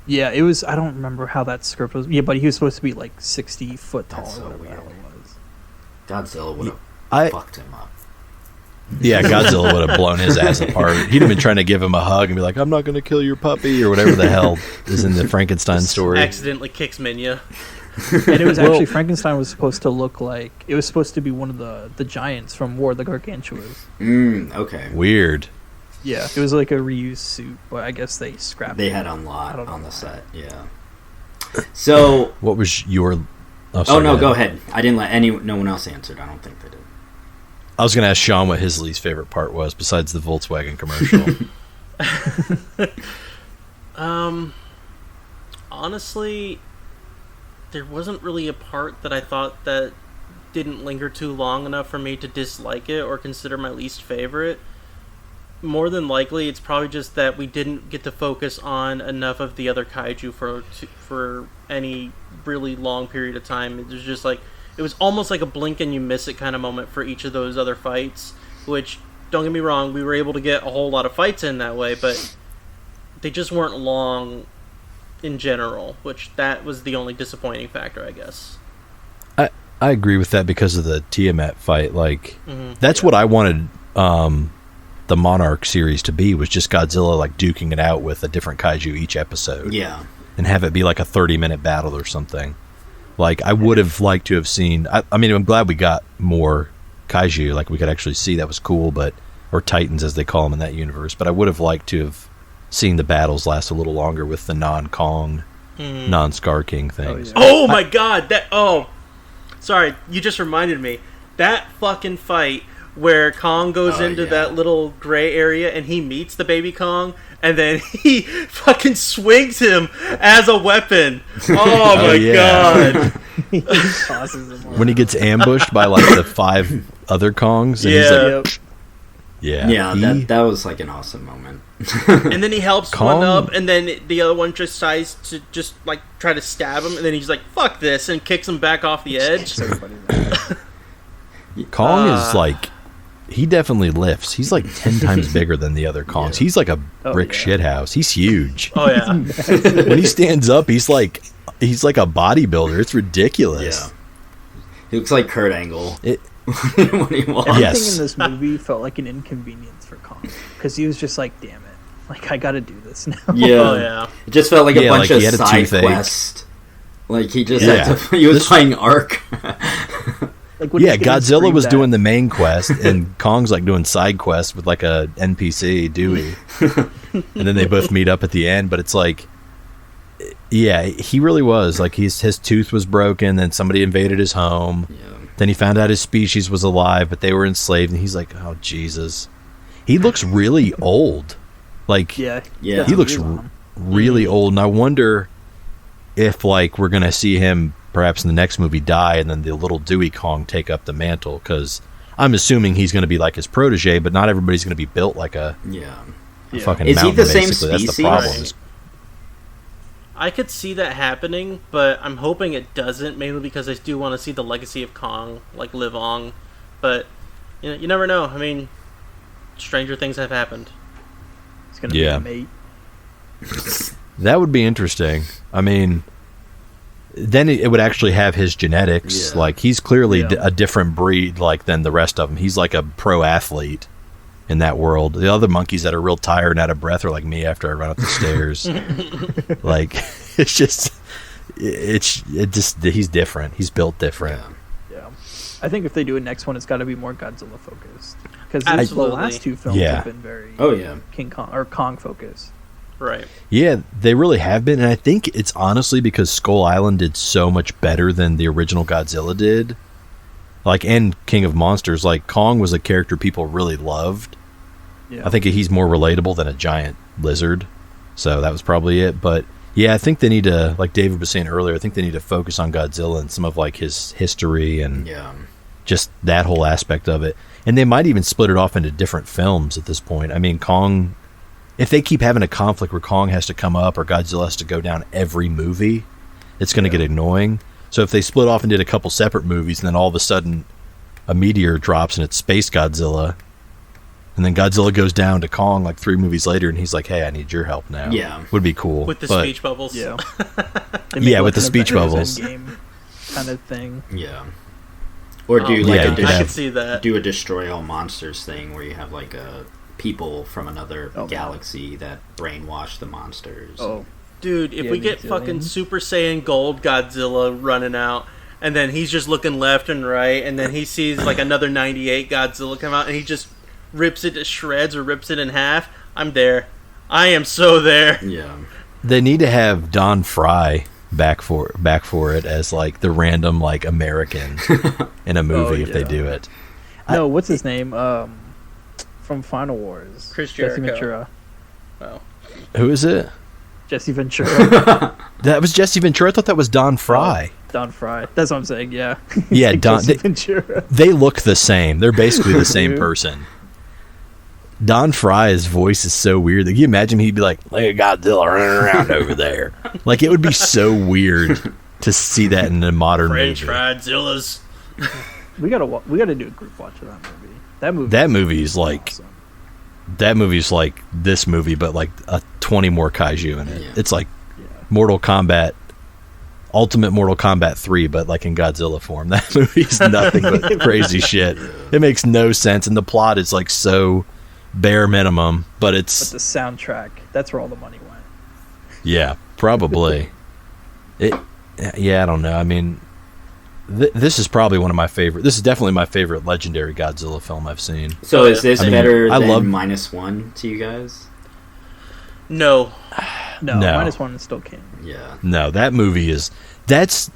Yeah, it was. I don't remember how that script was. Yeah, but he was supposed to be like 60 foot tall That's or so whatever the hell weird. it was. Godzilla would have I fucked him up. Yeah, Godzilla would have blown his ass apart. He'd have been trying to give him a hug and be like, "I'm not going to kill your puppy," or whatever the hell is in the Frankenstein story. Accidentally kicks Minya. And it was Well- actually Frankenstein was supposed to look like it was supposed to be one of the giants from War of the Gargantuas. Okay. Weird. Yeah, it was like a reused suit, but I guess they scrapped They it. had on I lot don't know on the why. set, yeah. So, What was your... oh sorry, no, go ahead. I didn't let no one else answered. I don't think they did. I was going to ask Sean what his least favorite part was besides the Volkswagen commercial. Honestly, there wasn't really a part that I thought that didn't linger too long enough for me to dislike it or consider my least favorite. More than likely, it's probably just that we didn't get to focus on enough of the other kaiju for any really long period of time. It was just like, it was almost like a blink and you miss it kind of moment for each of those other fights, which, don't get me wrong, we were able to get a whole lot of fights in that way, but they just weren't long in general, which that was the only disappointing factor, I guess. I agree with that because of the Tiamat fight. Like, that's Yeah. what I wanted the Monarch series to be, was just Godzilla like duking it out with a different kaiju each episode. Yeah. And have it be like a 30-minute battle or something. Like, I would have liked to have seen... I mean, I'm glad we got more kaiju. Like, we could actually see. That was cool, but... Or Titans, as they call them in that universe. But I would have liked to have seen the battles last a little longer with the non-Kong, non-Scar King things. yeah. Oh my god, sorry, you just reminded me. That fucking fight where Kong goes Oh, into yeah. that little gray area and he meets the baby Kong and then he fucking swings him as a weapon. Oh my yeah. god. He tosses him off. When he gets ambushed by like the 5 other Kongs. And he's Yeah. like, Yep. yeah. Yeah, he- that was like an awesome moment. And then he helps Kong- one up and then the other one just decides to just like try to stab him and then he's like, fuck this, and kicks him back off the edge. So funny, man. Kong is like... He definitely lifts. He's like 10 times bigger than the other Kongs. He's like a brick yeah. shithouse. He's huge. Oh yeah. When he stands up, he's like a bodybuilder. It's ridiculous. Yeah. He looks like Kurt Angle It- when he walks. Yes. Everything in this movie felt like an inconvenience for Kong because he was just like, "Damn it! Like I got to do this now." Yeah. Oh yeah. It just felt like a Yeah, bunch like he of had a side toothache. quests. Like he just Yeah. had to, he was This- playing Ark. Like, when Yeah, he's getting Godzilla screamed was at. doing the main quest, and Kong's like doing side quests with like a NPC, Dewey. And then they both meet up at the end, but it's like, yeah, he really was. Like, his tooth was broken, then somebody invaded his home. Yeah. Then he found out his species was alive, but they were enslaved, and he's like, oh, Jesus. He looks really old. Like, Yeah, Yeah. got he some looks years on him. really old, and I wonder if, like, we're going to see him perhaps in the next movie die, and then the little Dewey Kong take up the mantle, because I'm assuming he's going to be like his protege, but not everybody's going to be built like a Yeah. Yeah. fucking Is he mountain, the same basically. That's the species? problem. Right. I could see that happening, but I'm hoping it doesn't, mainly because I do want to see the legacy of Kong like live on. But you never know. I mean, stranger things have happened. He's gonna Yeah. be a mate. That would be interesting. I mean, then it would actually have his genetics. Yeah. Like, he's clearly Yeah. a different breed, like, than the rest of them. He's like a pro athlete in that world. The other monkeys that are real tired and out of breath are like me after I run up the stairs. Like, it's just he's different. He's built different. Yeah. Yeah, I think if they do a next one, it's got to be more Godzilla focused because the Absolutely. last 2 films Yeah. have been very Oh yeah. King Kong or Kong focused. Right. Yeah, they really have been, and I think it's honestly because Skull Island did so much better than the original Godzilla did. like, and King of Monsters, like, Kong was a character people really loved. Yeah. I think he's more relatable than a giant lizard, so that was probably it. But yeah, I think they need to, like David was saying earlier, I think they need to focus on Godzilla and some of like his history and just that whole aspect of it. And they might even split it off into different films at this point. I mean, Kong, if they keep having a conflict where Kong has to come up or Godzilla has to go down every movie, it's going to get annoying. So if they split off and did a couple separate movies, and then all of a sudden a meteor drops and it's Space Godzilla, and then Godzilla goes down to Kong like 3 movies later, and he's like, "Hey, I need your help now." Yeah, would be cool with the speech bubbles. Yeah, yeah, with the speech bubbles, kind of thing. Yeah, or do like I could see that. Do a destroy all monsters thing where you have like people from another galaxy that brainwash the monsters. Oh. Dude, if we get fucking Super Saiyan Gold Godzilla running out, and then he's just looking left and right, and then he sees like another 98 Godzilla come out, and he just rips it to shreds or rips it in half, I'm there. I am so there. Yeah. They need to have Don Fry back for it as like the random like American in a movie if they do it. No, what's his name? From Final Wars. Chris Jesse Jericho. Ventura. Oh. Who is it? Jesse Ventura. That was Jesse Ventura. I thought that was Don Fry. Don Fry. That's what I'm saying. Yeah. Yeah, like Don. Jesse Ventura. They look the same. They're basically the same person. Don Fry's voice is so weird. Can you imagine he'd be like, "Look at Godzilla running around over there"? Like, it would be so weird to see that in a modern French movie. fried Zillas. We gotta do a group watch of that movie. That movie's like awesome. That movie's like this movie, but like 20 more kaiju in it. Yeah. It's like Mortal Kombat, Ultimate Mortal Kombat 3, but like in Godzilla form. That movie's nothing but crazy shit. It makes no sense, and the plot is like so bare minimum, but it's... But the soundtrack, that's where all the money went. Yeah, probably. Yeah, I don't know. I mean, this is probably one of my favorite... This is definitely my favorite legendary Godzilla film I've seen. So is this better than love... -1 to you guys? No. No, -1 is still king. Yeah. No, that movie is... That's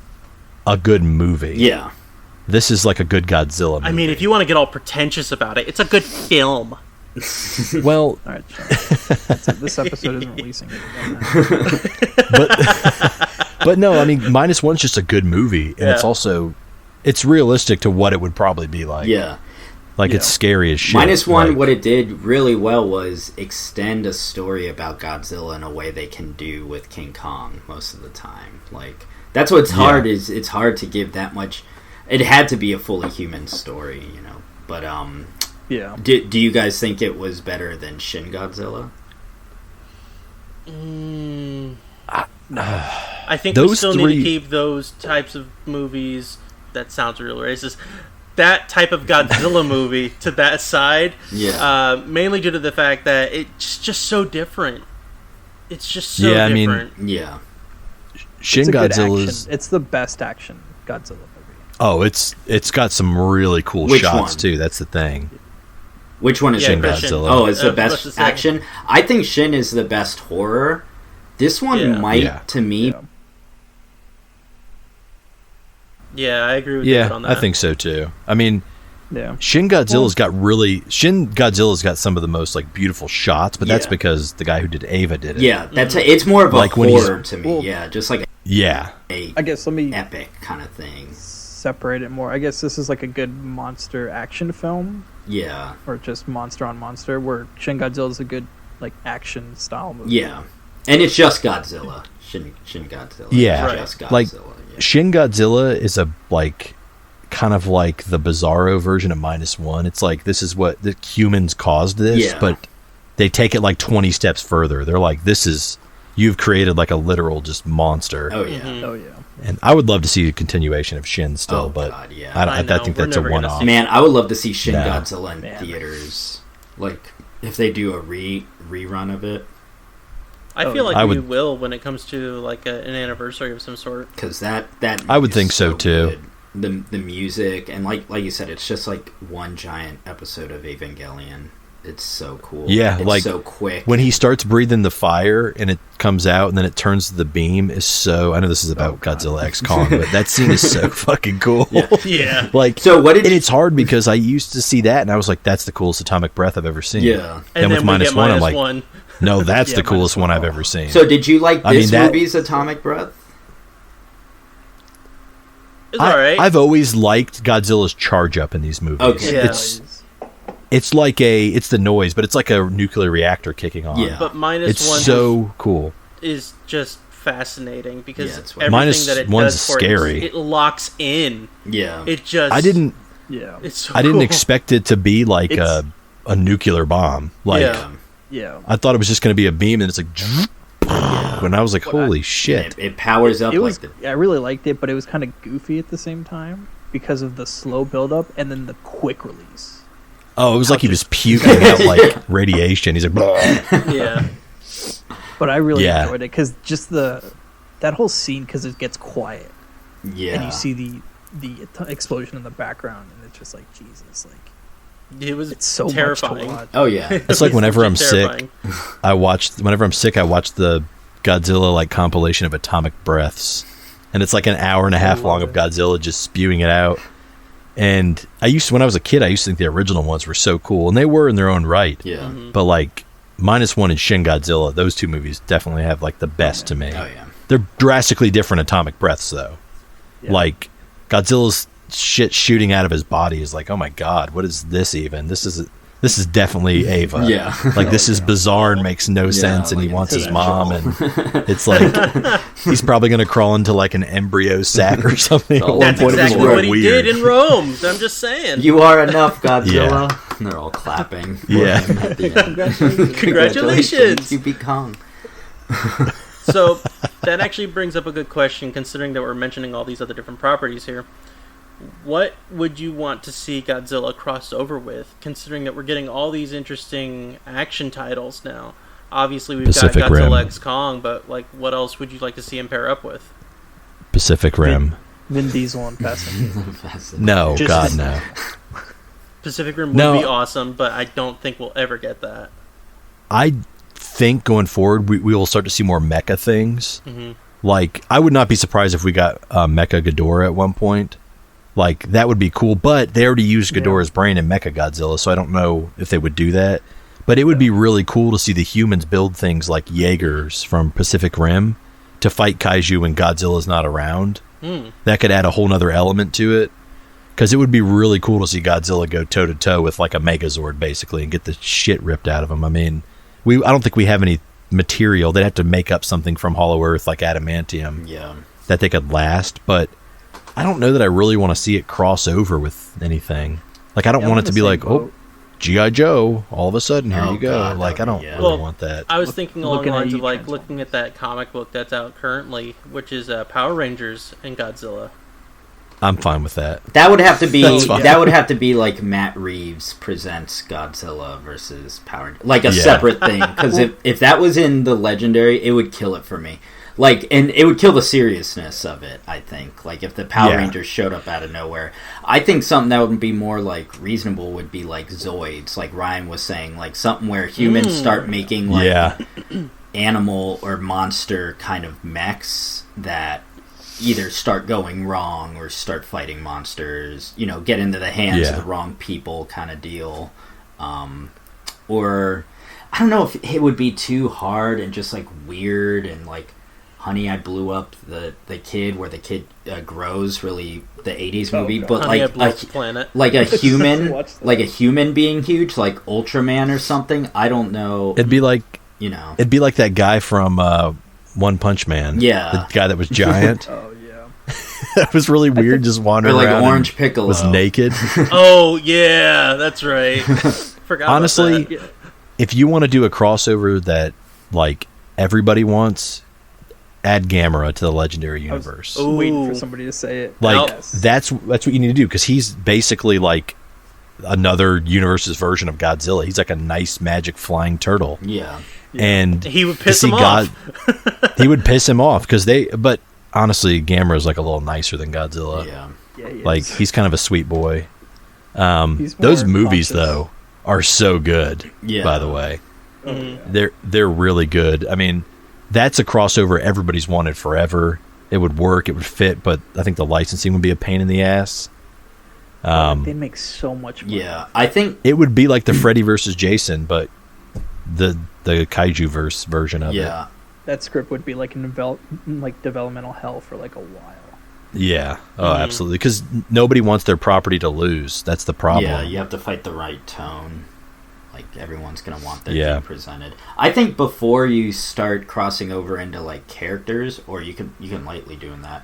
a good movie. Yeah. This is like a good Godzilla movie. I mean, if you want to get all pretentious about it, it's a good film. Well... All right, this episode isn't releasing. But no, I mean, -1's just a good movie, and it's also... It's realistic to what it would probably be like. Yeah. Like, it's scary as shit. -1, like, what it did really well was extend a story about Godzilla in a way they can do with King Kong most of the time. Like, that's what's hard, is it's hard to give that much... It had to be a fully human story, you know. But, yeah. Do you guys think it was better than Shin Godzilla? I think we still need to keep those types of movies... That sounds real racist. That type of Godzilla movie to that side. Yeah. Mainly due to the fact that it's just so different. It's just so different. I mean, yeah. Shin Godzilla's... It's the best action Godzilla movie. Oh, it's got some really cool shots, too. That's the thing. Which one is Shin Godzilla? Oh, it's the best action? I think Shin is the best horror. This one might, to me... Yeah, I agree with you on that. I think so too. I mean, Shin Godzilla's got some of the most like beautiful shots, but that's because the guy who did Ava did it. Yeah, it's more of a like horror to me. Yeah, just like I guess let me epic kind of thing. Separate it more. I guess this is like a good monster action film. Yeah, or just monster on monster. Where Shin Godzilla is a good like action style movie. Yeah, and it's just Godzilla. Shin Godzilla. Yeah, just Godzilla. Like Shin Godzilla is a like kind of like the Bizarro version of -1. It's like this is what the humans caused this, but they take it like 20 steps further. They're like, this is you've created like a literal just monster. Oh yeah, oh yeah. And I would love to see a continuation of Shin still, but God, yeah. I think that's a one-off. Man, I would love to see Shin Godzilla in theaters. Like if they do a rerun of it. I feel like we will when it comes to like an anniversary of some sort. Because that I would think so too. Good. The music and like you said, it's just like one giant episode of Evangelion. It's so cool. Yeah, it's like so quick. when he starts breathing the fire and it comes out and then it turns to the beam is so. I know this is about Godzilla X Kong, but that scene is so fucking cool. Yeah. Like, So what did and you- it's hard because I used to see that and I was like, that's the coolest atomic breath I've ever seen. Yeah. Then And with then we minus get one, I'm minus like, one. no, that's Yeah, the coolest minus one one. I've ever seen. So did you like I mean, this that- movie's Atomic Breath? It's alright. I've always liked Godzilla's charge up in these movies. Okay. Yeah. It's like it's the noise, but it's like a nuclear reactor kicking on. Yeah. But minus It's one so cool. is just fascinating because Yeah, it's what- everything Minus that it one's does for scary. it locks in. Yeah. It just I didn't Yeah. It's so I didn't cool. expect it to be like It's- a nuclear bomb. Like Yeah. Yeah. I thought it was just going to be a beam and it's like when I was like, holy shit. It powers up It was. like I really liked it, but it was kind of goofy at the same time because of the slow build up and then the quick release. Oh, it was like he was puking out like radiation. He's like, "Blah." Yeah. But I really Yeah. enjoyed it because just that whole scene because it gets quiet yeah. and you see the explosion in the background and it's just like Jesus, like It was it's so terrifying. much to watch. Oh yeah. It's like whenever I'm sick, Terrifying. whenever I'm sick, I watch the Godzilla like compilation of atomic breaths. And it's like an hour and a half love long of it. Godzilla just spewing it out. And when I was a kid, I used to think the original ones were so cool, and they were in their own right. Yeah. Mm-hmm. But like minus one and Shin Godzilla, those two movies definitely have like the best to me. Oh yeah. They're drastically different atomic breaths, though. Yeah. Like Godzilla's shit shooting out of his body is like, oh my god, what is this even? This is definitely Ava. Yeah. Like this is bizarre and makes no sense, and he like wants his it's mom, and it's like he's probably gonna crawl into like an embryo sack or something. At one That's point, it was exactly real what he weird. did in Rome. I'm just saying. You are enough, Godzilla. And they're all clapping. for Yeah. him at the end. Congratulations. Dewey Kong. So that actually brings up a good question, considering that we're mentioning all these other different properties here. What would you want to see Godzilla cross over with, considering that we're getting all these interesting action titles now? Obviously, we've Pacific got Godzilla Rim. X Kong, but like, what else would you like to see him pair up with? Pacific Rim. Vin Diesel and Fast and Furious. No, Just- God, no. Pacific Rim would No. be awesome, but I don't think we'll ever get that. I think going forward, we will start to see more mecha things. Mhm. Like, I would not be surprised if we got Mecha Ghidorah at one point. Like, that would be cool, but they already used Ghidorah's brain in Mecha Godzilla, so I don't know if they would do that. But it would be really cool to see the humans build things like Jaegers from Pacific Rim to fight kaiju when Godzilla's not around. That could add a whole nother element to it. Because it would be really cool to see Godzilla go toe-to-toe with like a Megazord, basically, and get the shit ripped out of him. I mean, I don't think we have any material. They'd have to make up something from Hollow Earth like adamantium Yeah. that they could last, but I don't know that I really want to see it cross over with anything. Like, I don't Yeah, want I'm it to in be the like, same oh, boat. G.I. Joe, all of a sudden, here Oh, you go. God, Like, I don't yeah. really Well, want that. I was thinking along the looking at lines of you, like Transformers. looking at that comic book that's out currently, which is Power Rangers and Godzilla. I'm fine with that. That would have to be That's fine. that would have to be like Matt Reeves presents Godzilla versus Power, like a Yeah. separate thing. Because if that was in the Legendary, it would kill it for me. Like, and it would kill the seriousness of it. I think, like, if the Power Yeah. Rangers showed up out of nowhere, I think something that would be more like reasonable would be like Zoids, like Ryan was saying, like something where humans start making like Yeah. animal or monster kind of mechs that either start going wrong or start fighting monsters, you know, get into the hands of Yeah. the wrong people kind of deal. Or I don't know if it would be too hard and just like weird and like Honey, I Blew Up the kid, where the kid grows, really the 80s movie, God. but Honey, I like Blew Up the Planet. like a human, Watch that. like a human being huge, like Ultraman or something. I don't know. It'd be like that guy from One Punch Man. Yeah. The guy that was giant. Oh yeah. That was really weird, just or wandering like around Orange and Piccolo was naked. Oh yeah, that's right. Forgot. about Honestly, that. if you want to do a crossover that like everybody wants, add Gamera to the Legendary I was Universe. waiting for Ooh. somebody to say it. Like Yes. that's what you need to do, because he's basically like another universe's version of Godzilla. He's like a nice magic flying turtle, Yeah. and He would to piss see him off. he would piss him off because but honestly, Gamera's like a little nicer than Godzilla. Yeah. Yeah, he Like is. he's kind of a sweet boy. He's Those more movies conscious. though, are so good. Yeah. By the way, Mhm. they're really good. I mean, that's a crossover everybody's wanted forever. It would work, it would fit, but I think the licensing would be a pain in the ass. They make so much money. Yeah, I think It would be like the Freddy versus Jason, but the kaiju verse version of it. yeah. That script would be like developmental hell for like a while. Yeah. Oh, absolutely. Because nobody wants their property to lose. That's the problem. Yeah, you have to fight the right tone. Like everyone's gonna want their Yeah. thing presented. I think before you start crossing over into like characters, or you can lightly doing that,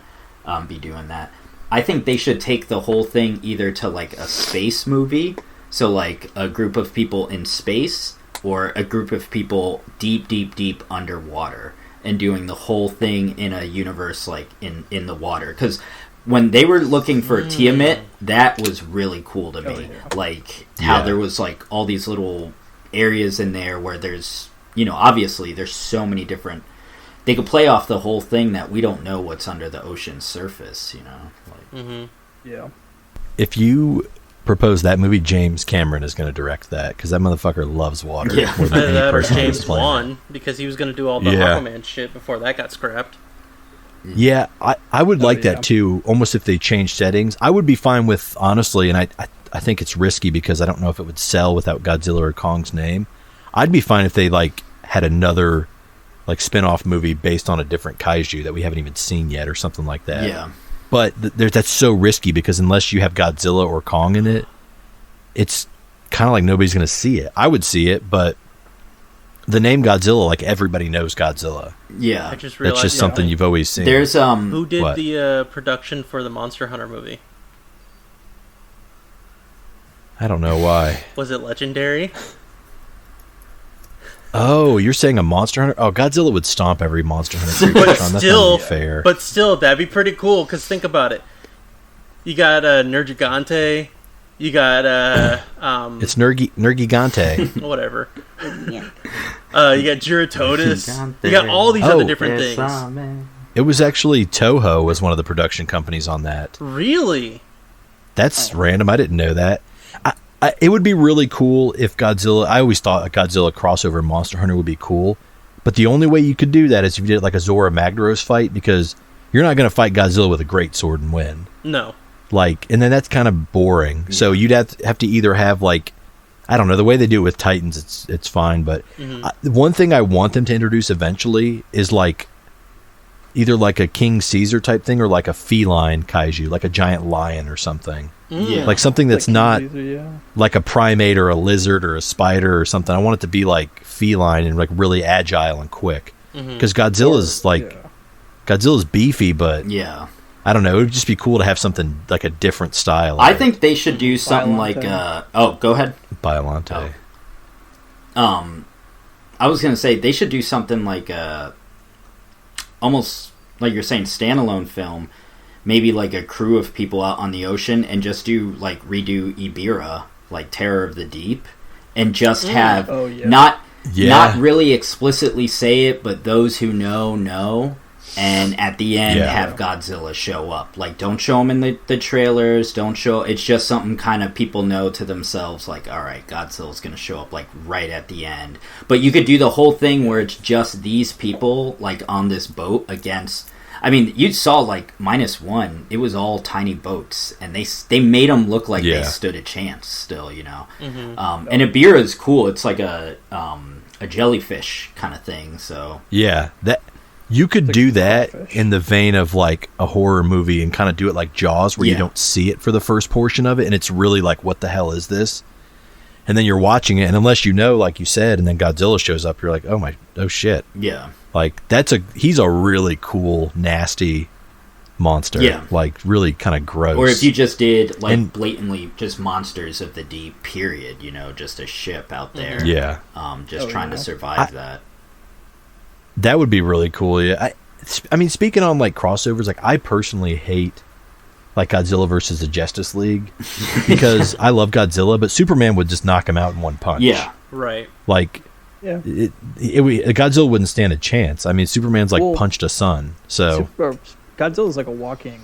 be doing that. I think they should take the whole thing either to like a space movie, so like a group of people in space, or a group of people deep, deep, deep underwater, and doing the whole thing in a universe like in the water. Because when they were looking for Tiamat, that was really cool to me. yeah. Like how Yeah. there was like all these little areas in there where there's, obviously there's so many different. They could play off the whole thing that we don't know what's under the ocean's surface. Like, Yeah. If you propose that movie, James Cameron is going to direct that because that motherfucker loves water. Yeah. more than any That or person on this James planet. Wan, because he was going to do all the Yeah. Aquaman shit before that got scrapped. Yeah, I would like yeah. that too. Almost if they changed settings, I would be fine with, honestly. And I think it's risky because I don't know if it would sell without Godzilla or Kong's name. I'd be fine if they like had another like spin-off movie based on a different kaiju that we haven't even seen yet or something like that. yeah. But that's so risky because unless you have Godzilla or Kong in it, it's kind of like nobody's going to see it. I would see it, but the name Godzilla, like everybody knows Godzilla. Yeah. I just That's realized just something you've always seen. There's who did What? the production for the Monster Hunter movie. I don't know why. Was it Legendary? Oh, you're saying a Monster Hunter? Oh, Godzilla would stomp every Monster Hunter creature. But Sean. That's still- not even fair. But still, that'd be pretty cool, because think about it. You got Nergigante, you got, It's Nergigante. whatever. Yeah. You got Giratodus. You got all these Oh. other different things. It was actually Toho was one of the production companies on that. Really? That's random. I didn't know that. It would be really cool if Godzilla. I always thought a Godzilla crossover Monster Hunter would be cool, but the only way you could do that is if you did like a Zora Magdaros fight, because you're not going to fight Godzilla with a great sword and win. No. Like, and then that's kind of boring. So you'd have to either have like, I don't know, the way they do it with Titans, it's fine. But one thing I want them to introduce eventually is like either like a King Caesar type thing or like a feline kaiju, like a giant lion or something. Yeah. Like something that's Like not Caesar, yeah. like a primate or a lizard or a spider or something. I want it to be like feline and like really agile and quick. Because Godzilla's like Yeah. Godzilla's beefy, but Yeah. I don't know. It would just be cool to have something like a different style. I think they should do something like Biollante. oh, go ahead. Biollante. I was gonna say they should do something like almost like you're saying standalone film, maybe like a crew of people out on the ocean and just do like redo Ibira, like Terror of the Deep, and just have Oh, yeah. not Yeah. really explicitly say it, but those who know, and at the end Yeah. have Godzilla show up. Like, don't show him in the trailers, don't show, it's just something kind of people know to themselves, like, alright, Godzilla's gonna show up, like, right at the end. But you could do the whole thing where it's just these people, like, on this boat against, I mean, you saw, like, -1, it was all tiny boats, and they made them look like Yeah. they stood a chance still, you know? And Ibira is cool, it's like a jellyfish kind of thing, so... Yeah, that you could Like do a that starfish. in the vein of like a horror movie and kind of do it like Jaws, where you Yeah. don't see it for the first portion of it, and it's really like, what the hell is this? And then you're watching it, and unless you know, like you said, and then Godzilla shows up, you're like, oh shit! Yeah. Like he's a really cool, nasty monster. Yeah. Like really kind of gross. Or if you just did, like, And- blatantly just monsters of the deep, period, you know, just a ship out there. yeah, Just Oh, trying yeah. to survive that. that would be really cool. Yeah, I mean, speaking on like crossovers, like I personally hate like Godzilla versus the Justice League because I love Godzilla, but Superman would just knock him out in one punch. Yeah. Right. Like Yeah. Godzilla wouldn't stand a chance. I mean, Superman's like Well, punched a sun. So Godzilla's like a walking,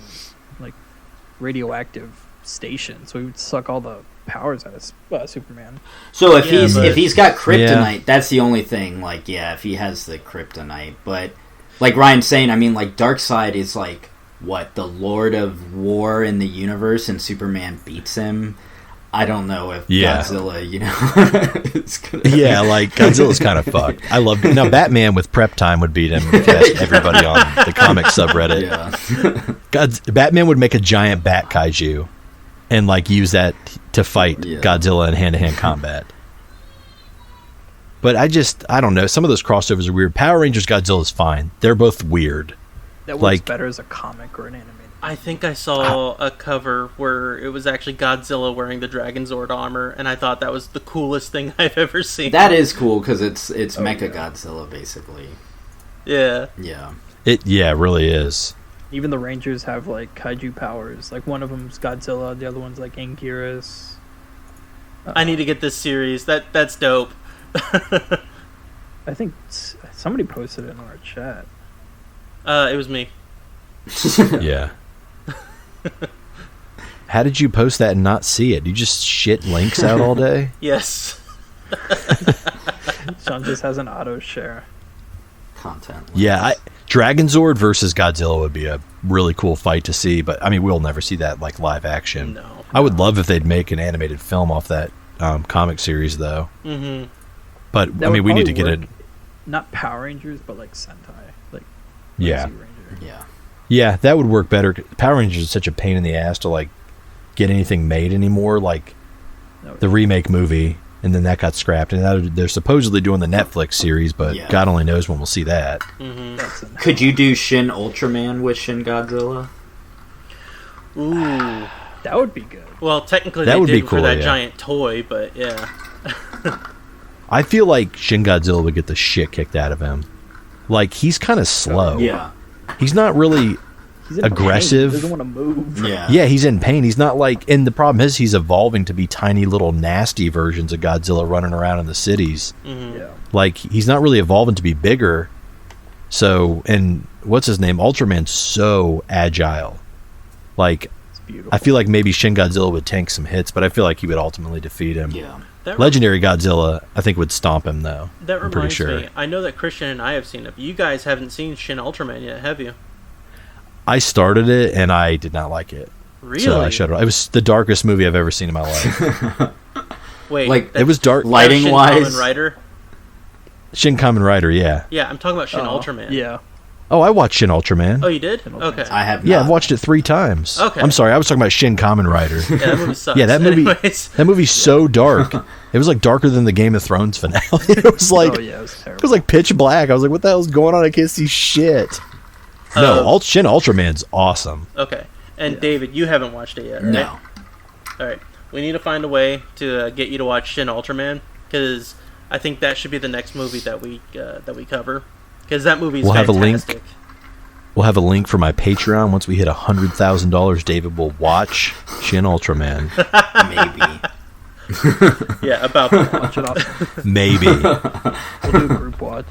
like, radioactive station, so he would suck all the powers as Superman. So if Yeah, but- he's got kryptonite, Yeah. that's the only thing. Like, yeah, if he has the kryptonite, but like Ryan's saying, I mean, like Darkseid is like what, the Lord of War in the universe, and Superman beats him. I don't know if Yeah. Godzilla, you know, is gonna... Yeah, like Godzilla's kind of fucked. I love now. Batman with prep time would beat him. If you ask everybody on the comic subreddit. Yeah. Batman would make a giant bat kaiju, and like use that to fight Yeah. Godzilla in hand-to-hand combat. But I don't know. Some of those crossovers are weird. Power Rangers Godzilla is fine. They're both weird. That works Like- better as a comic or an animated. I think I saw a cover where it was actually Godzilla wearing the Dragon Zord armor, and I thought that was the coolest thing I've ever seen. That is cool because it's Mecha Godzilla basically. Yeah. Yeah. It really is. Even the Rangers have like kaiju powers. Like one of them's Godzilla, the other one's like Anguirus. I need to get this series. That's dope. I think somebody posted it in our chat. It was me. Yeah. How did you post that and not see it? You just shit links out all day? Yes. Sean just has an auto share. Content. Yeah, Dragon Zord versus Godzilla would be a really cool fight to see, but I mean, we'll never see that like live action. No. I would love if they'd make an animated film off that comic series, though. Mm-hmm. But That I mean, would we need to probably get work. it. Not Power Rangers, but like Sentai. Like Yeah, Lazy Ranger. Yeah. yeah, that would work better. Power Rangers is such a pain in the ass to like get anything made anymore. Like No, the remake movie, and then that got scrapped, and now they're supposedly doing the Netflix series, but Yeah. God only knows when we'll see that. Mm-hmm. that's an- Could you do Shin Ultraman with Shin Godzilla? Ooh. that would be good. Well, technically That they would be did cool, for that yeah. giant toy, but yeah. I feel like Shin Godzilla would get the shit kicked out of him. Like he's kind of slow. Yeah. He's not really. He's in Aggressive. pain. He doesn't want to move. Yeah. Yeah, he's in pain. He's not like, and the problem is he's evolving to be tiny little nasty versions of Godzilla running around in the cities. Mm-hmm. Yeah. Like he's not really evolving to be bigger. So, and what's his name? Ultraman's so agile. Like It's beautiful. I feel like maybe Shin Godzilla would tank some hits, but I feel like he would ultimately defeat him. Yeah. That, Legendary Godzilla, I think, would stomp him though. that I'm pretty reminds sure. me. I know that Christian and I have seen it. But you guys haven't seen Shin Ultraman yet, have you? I started it and I did not like it. Really? So I shut it off. It was the darkest movie I've ever seen in my life. Wait, Like, that's- It was dark. that's Lighting Shin wise. Kamen Rider? Shin Kamen Rider, yeah. Yeah, I'm talking about Shin Oh, Ultraman. Yeah. Oh, I watched Shin Ultraman. Oh, you did? Shin Ultraman. Okay. I have Yeah, not. I've watched it 3 times. Okay. I'm sorry, I was talking about Shin Kamen Rider. Yeah, that movie sucks. Yeah, that movie- Anyways. That movie's so dark. It was like darker than the Game of Thrones finale. It was like Oh yeah, it was terrible. it was like pitch black. I was like, what the hell's going on? I can't see shit. No, Shin Ultraman's awesome. Okay. And David, you haven't watched it yet, right? No. All right. We need to find a way to get you to watch Shin Ultraman, because I think that should be the next movie that we cover. Because that movie is We'll have a link. fantastic. We'll have a link for my Patreon. Once we hit $100,000, David will watch Shin Ultraman. Maybe. Yeah, about that. Watch it off. Maybe. We'll do a group watch.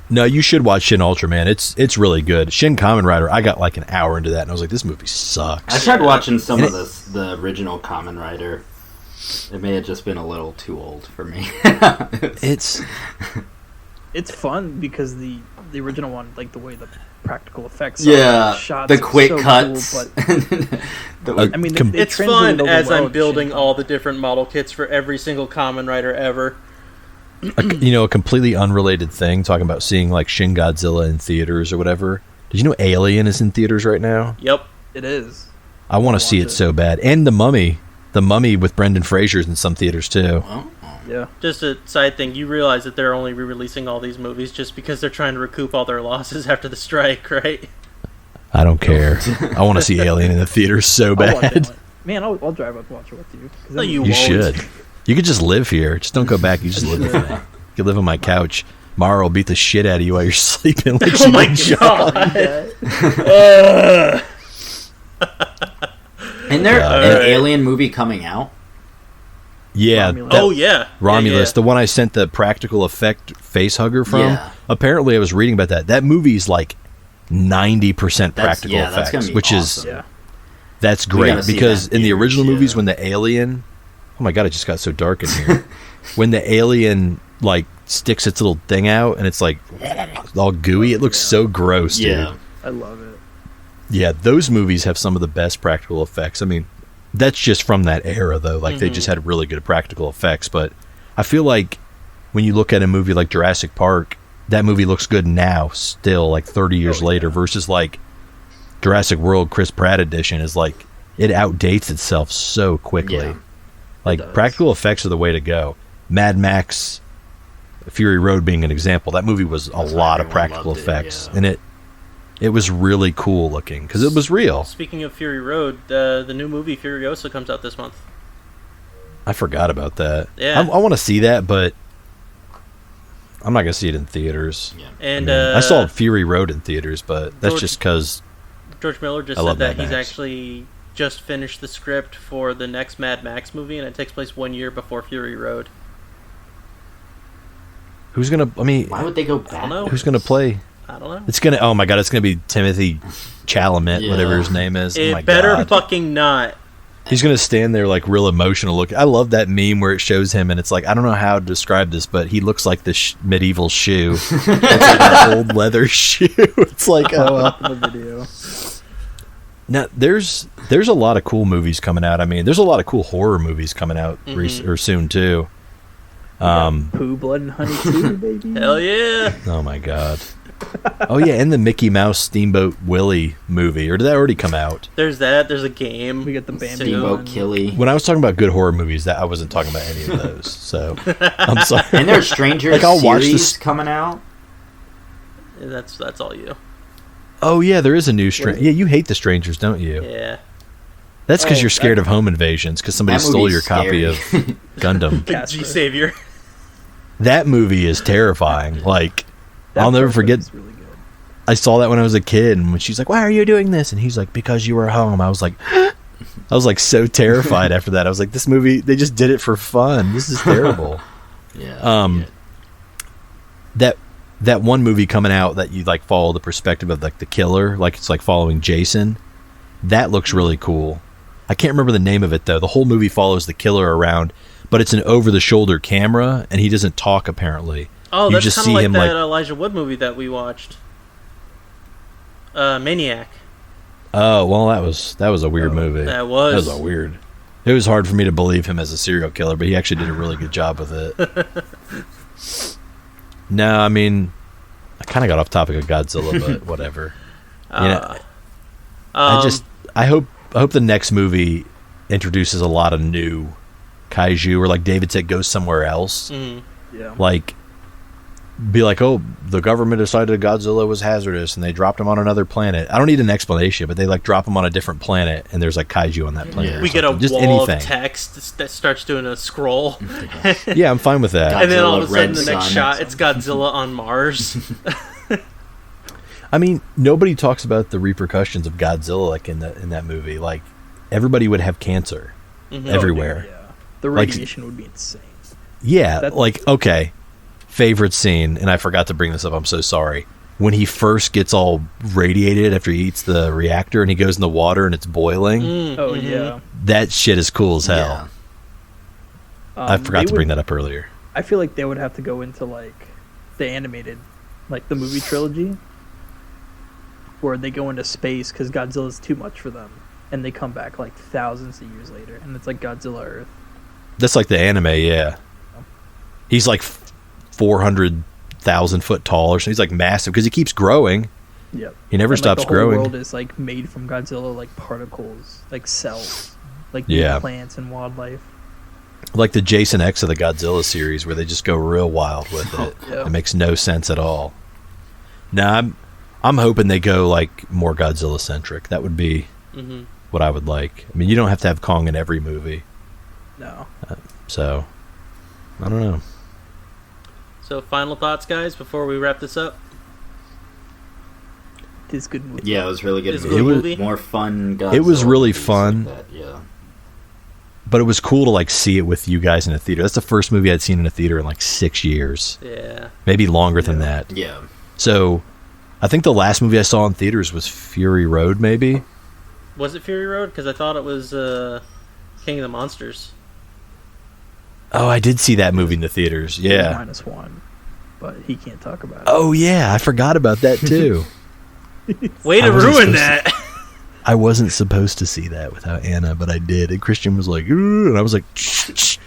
No, you should watch Shin Ultraman. It's really good. Shin Kamen Rider, I got like an hour into that and I was like, this movie I sucks. tried watching some And of the original Kamen Rider. It may have just been a little too old for me. It's It's fun because the original one, like the way the practical effects, yeah, shots, the quick so cuts. Cool, but I mean, Com- it It's translated fun over as well I'm with building Shin all the different model kits for every single Kamen Rider ever. a completely unrelated thing, talking about seeing like Shin Godzilla in theaters or whatever. Did you know Alien is in theaters right now? Yep. It is. I want to see watch it it. so bad. And The Mummy with Brendan Fraser's in some theaters too. Oh, Yeah. Just a side thing, you realize that they're only re-releasing all these movies just because they're trying to recoup all their losses after the strike, right? I don't care. I want to see Alien in the theaters so I'll watch bad. it. Man, I'll drive up and watch it with you. 'Cause No, then you You won't. should. You could just live here. Just don't go back. You just live with me. You could live on my couch. Mara will beat the shit out of you while you're sleeping. Like Oh she my did John. god! Isn't there Yeah. an Alright. Alien movie coming out? Yeah, Romulus. that- Oh yeah, Romulus, Yeah, the one I sent the practical effect face hugger from. Yeah. Apparently, I was reading about that. That movie's like 90% practical that's gonna effects, be which awesome. Yeah. that's We great gotta see because that in the in original theaters, movies, yeah. when the alien Oh my god, it just got so dark in here. When the alien like sticks its little thing out and it's like all gooey, it looks so gross, dude. Yeah. I love it. Yeah, those movies have some of the best practical effects. I mean, that's just from that era, though. Like, they just had really good practical effects. But I feel like when you look at a movie like Jurassic Park, that movie looks good now, still, like 30 years later, versus like Jurassic World Chris Pratt edition is like, it outdates itself so quickly. Yeah, like, practical effects are the way to go. Mad Max, Fury Road being an example, that movie was a lot of practical effects. And it was really cool looking because it was real. Speaking of Fury Road, the new movie Furiosa comes out this month. I forgot about that. Yeah. I want to see that, but I'm not going to see it in theaters. Yeah. And I saw Fury Road in theaters, but that's just because George Miller just said that he's actually just finished the script for the next Mad Max movie, and it takes place 1 year before Fury Road. who's going to, I mean, Why would they go back? who's going to play? I don't know. It's going to, oh my God, it's going to be Timothy Chalamet, whatever his name is. It oh my better God. fucking not. He's going to stand there like real emotional look. I love that meme where it shows him and it's like, I don't know how to describe this, but he looks like this medieval shoe. It's like an old leather shoe. It's like, oh, Up in the video. now there's a lot of cool movies coming out. I mean, there's a lot of cool horror movies coming out or soon too. Pooh, Blood, and Honey 2, baby. Hell yeah. Oh my God. Oh yeah, and the Mickey Mouse Steamboat Willie movie, or did that already come out? There's that. There's a game. We got the Bambi Steamboat one. Killy. When I was talking about good horror movies, that I wasn't talking about any of those. So I'm sorry. And there's Stranger Like, I'll watch series this- coming out. That's all you. Oh yeah, there is a new Stranger. Yeah, you hate the Strangers, don't you? Yeah. That's because Oh, you're scared of home invasions because somebody That stole movie's your copy of scary. Gundam. Big G Casper. Savior. That movie is terrifying. Like, That I'll never part forget. is really good. I saw that when I was a kid, and when she's like, "Why are you doing this?" and he's like, "Because you were home." I was like, so terrified after that. I was like, "This movie, they just did it for fun. This is terrible." Yeah. That one movie coming out that you like follow the perspective of like the killer, like it's like following Jason. That looks really cool. I can't remember the name of it though. The whole movie follows the killer around, but it's an over-the-shoulder camera, and he doesn't talk apparently. Oh, You that's just kind see of like him, that like- Elijah Wood movie that we watched. Maniac. Oh well, that was a weird movie. That was. That was a weird. It was hard for me to believe him as a serial killer, but he actually did a really good job with it. No, I mean, I kind of got off topic of Godzilla, but whatever. I hope the next movie introduces a lot of new kaiju, or like David said, goes somewhere else. Yeah. Like, be like, oh, the government decided Godzilla was hazardous and they dropped him on another planet. I don't need an explanation, but they like drop him on a different planet and there's like kaiju on that planet. Yeah. or We get a something. Just wall anything. of text that starts doing a scroll. Yeah, I'm fine with that. And then all of a Godzilla, sudden, Red the next Sun. shot, it's Godzilla on Mars. I mean, nobody talks about the repercussions of Godzilla like in that movie. Like, everybody would have cancer everywhere. Yeah. The Like- radiation would be insane. Yeah, That- like, okay. Favorite scene, and I forgot to bring this up, I'm so sorry. When he first gets all radiated after he eats the reactor and he goes in the water and it's boiling, Oh, yeah. that shit is cool as hell. Yeah. I forgot to bring that up earlier. I feel like they would have to go into, like, the animated, like, the movie trilogy, where they go into space because Godzilla's too much for them. And they come back, like, thousands of years later, and it's like Godzilla Earth. That's like the anime, yeah. He's like 400,000 foot tall or something. He's like massive because he keeps growing. Yep. He never And, stops like, the growing. whole world is, like, made from Godzilla, like, particles, like, cells, like, Yeah. plants and wildlife. Like the Jason X of the Godzilla series where they just go real wild with it. Yeah. It makes no sense at all. Now, I'm hoping they go like more Godzilla centric. That would be what I would like. I mean, you don't have to have Kong in every movie. No. So, I don't know. So, final thoughts, guys, before we wrap this up? It is a good movie. Yeah, it was really good. It's a movie. good movie. More fun. It was Godzilla really movies fun. Like that, yeah. But it was cool to like see it with you guys in a theater. That's the first movie I'd seen in a theater in like 6 years. Yeah. Maybe longer than that. Yeah. So, I think the last movie I saw in theaters was Fury Road, maybe. Was it Fury Road? Because I thought it was King of the Monsters. Oh, I did see that movie in the theaters. Yeah. -1, but he can't talk about it. Oh, yeah. I forgot about that, too. Way to ruin that. I wasn't supposed to see that without Anna, but I did. And Christian was like, "Ooh," and I was like, shh.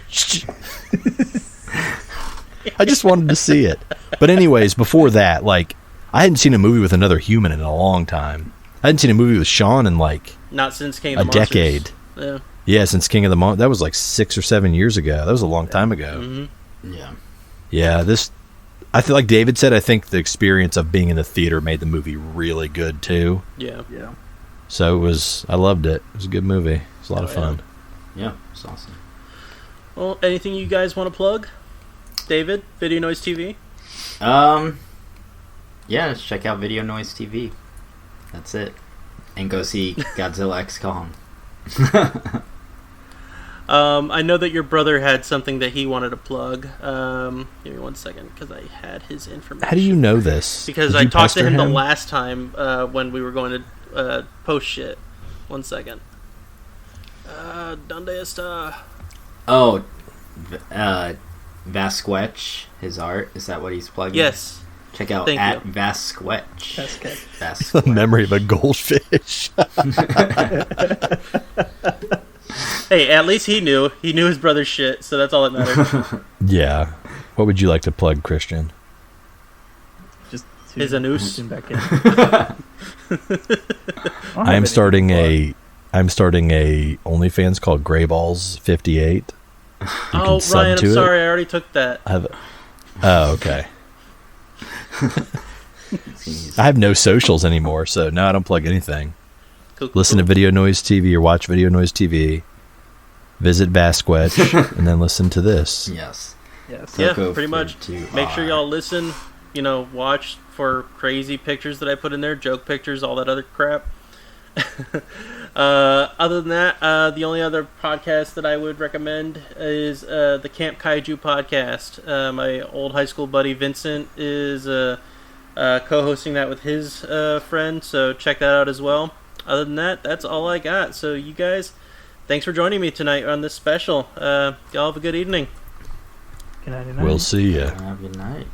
I just wanted to see it. But anyways, before that, like, I hadn't seen a movie with another human in a long time. I hadn't seen a movie with Sean in like Not since King of a the Monsters. decade. Yeah. Yeah, since King of the Monsters. That was like 6 or 7 years ago. That was a long time ago. Mm-hmm. Yeah. Yeah, I feel like David said, I think the experience of being in the theater made the movie really good too. Yeah. Yeah. So I loved it. It was a good movie. It was a lot of fun. Yeah, it's awesome. Well, anything you guys want to plug? David, Video Noise TV? Yeah, just check out Video Noise TV. That's it. And go see Godzilla X Kong. I know that your brother had something that he wanted to plug. Give me 1 second, because I had his information. How do you know this? Because Did I you talked to pester him the last time when we were going to post shit. 1 second. Donde está? Oh, Vasquetch, his art. Is that what he's plugging? Yes. Check out Thank at you. Vasquetch. The memory of a goldfish. Hey, at least he knew. He knew his brother's shit, so that's all that matters. Yeah. What would you like to plug, Christian? Just His anus. tune back in. I'm starting a OnlyFans called Grayballs58. Oh, Ryan, I'm sorry. I already took that. Oh, okay. I have no socials anymore, so no, I don't plug anything. Cool, Listen to Video Noise TV or watch Video Noise TV. Visit Vasquetch and then listen to this. Yes. Yes. Yeah, Toku pretty much. Make sure y'all listen, watch for crazy pictures that I put in there, joke pictures, all that other crap. Other than that, the only other podcast that I would recommend is the Camp Kaiju podcast. My old high school buddy Vincent is co-hosting that with his friend, so check that out as well. Other than that, that's all I got. So you guys, thanks for joining me tonight on this special. Y'all have a good evening. Good night. We'll see ya. Have a good night.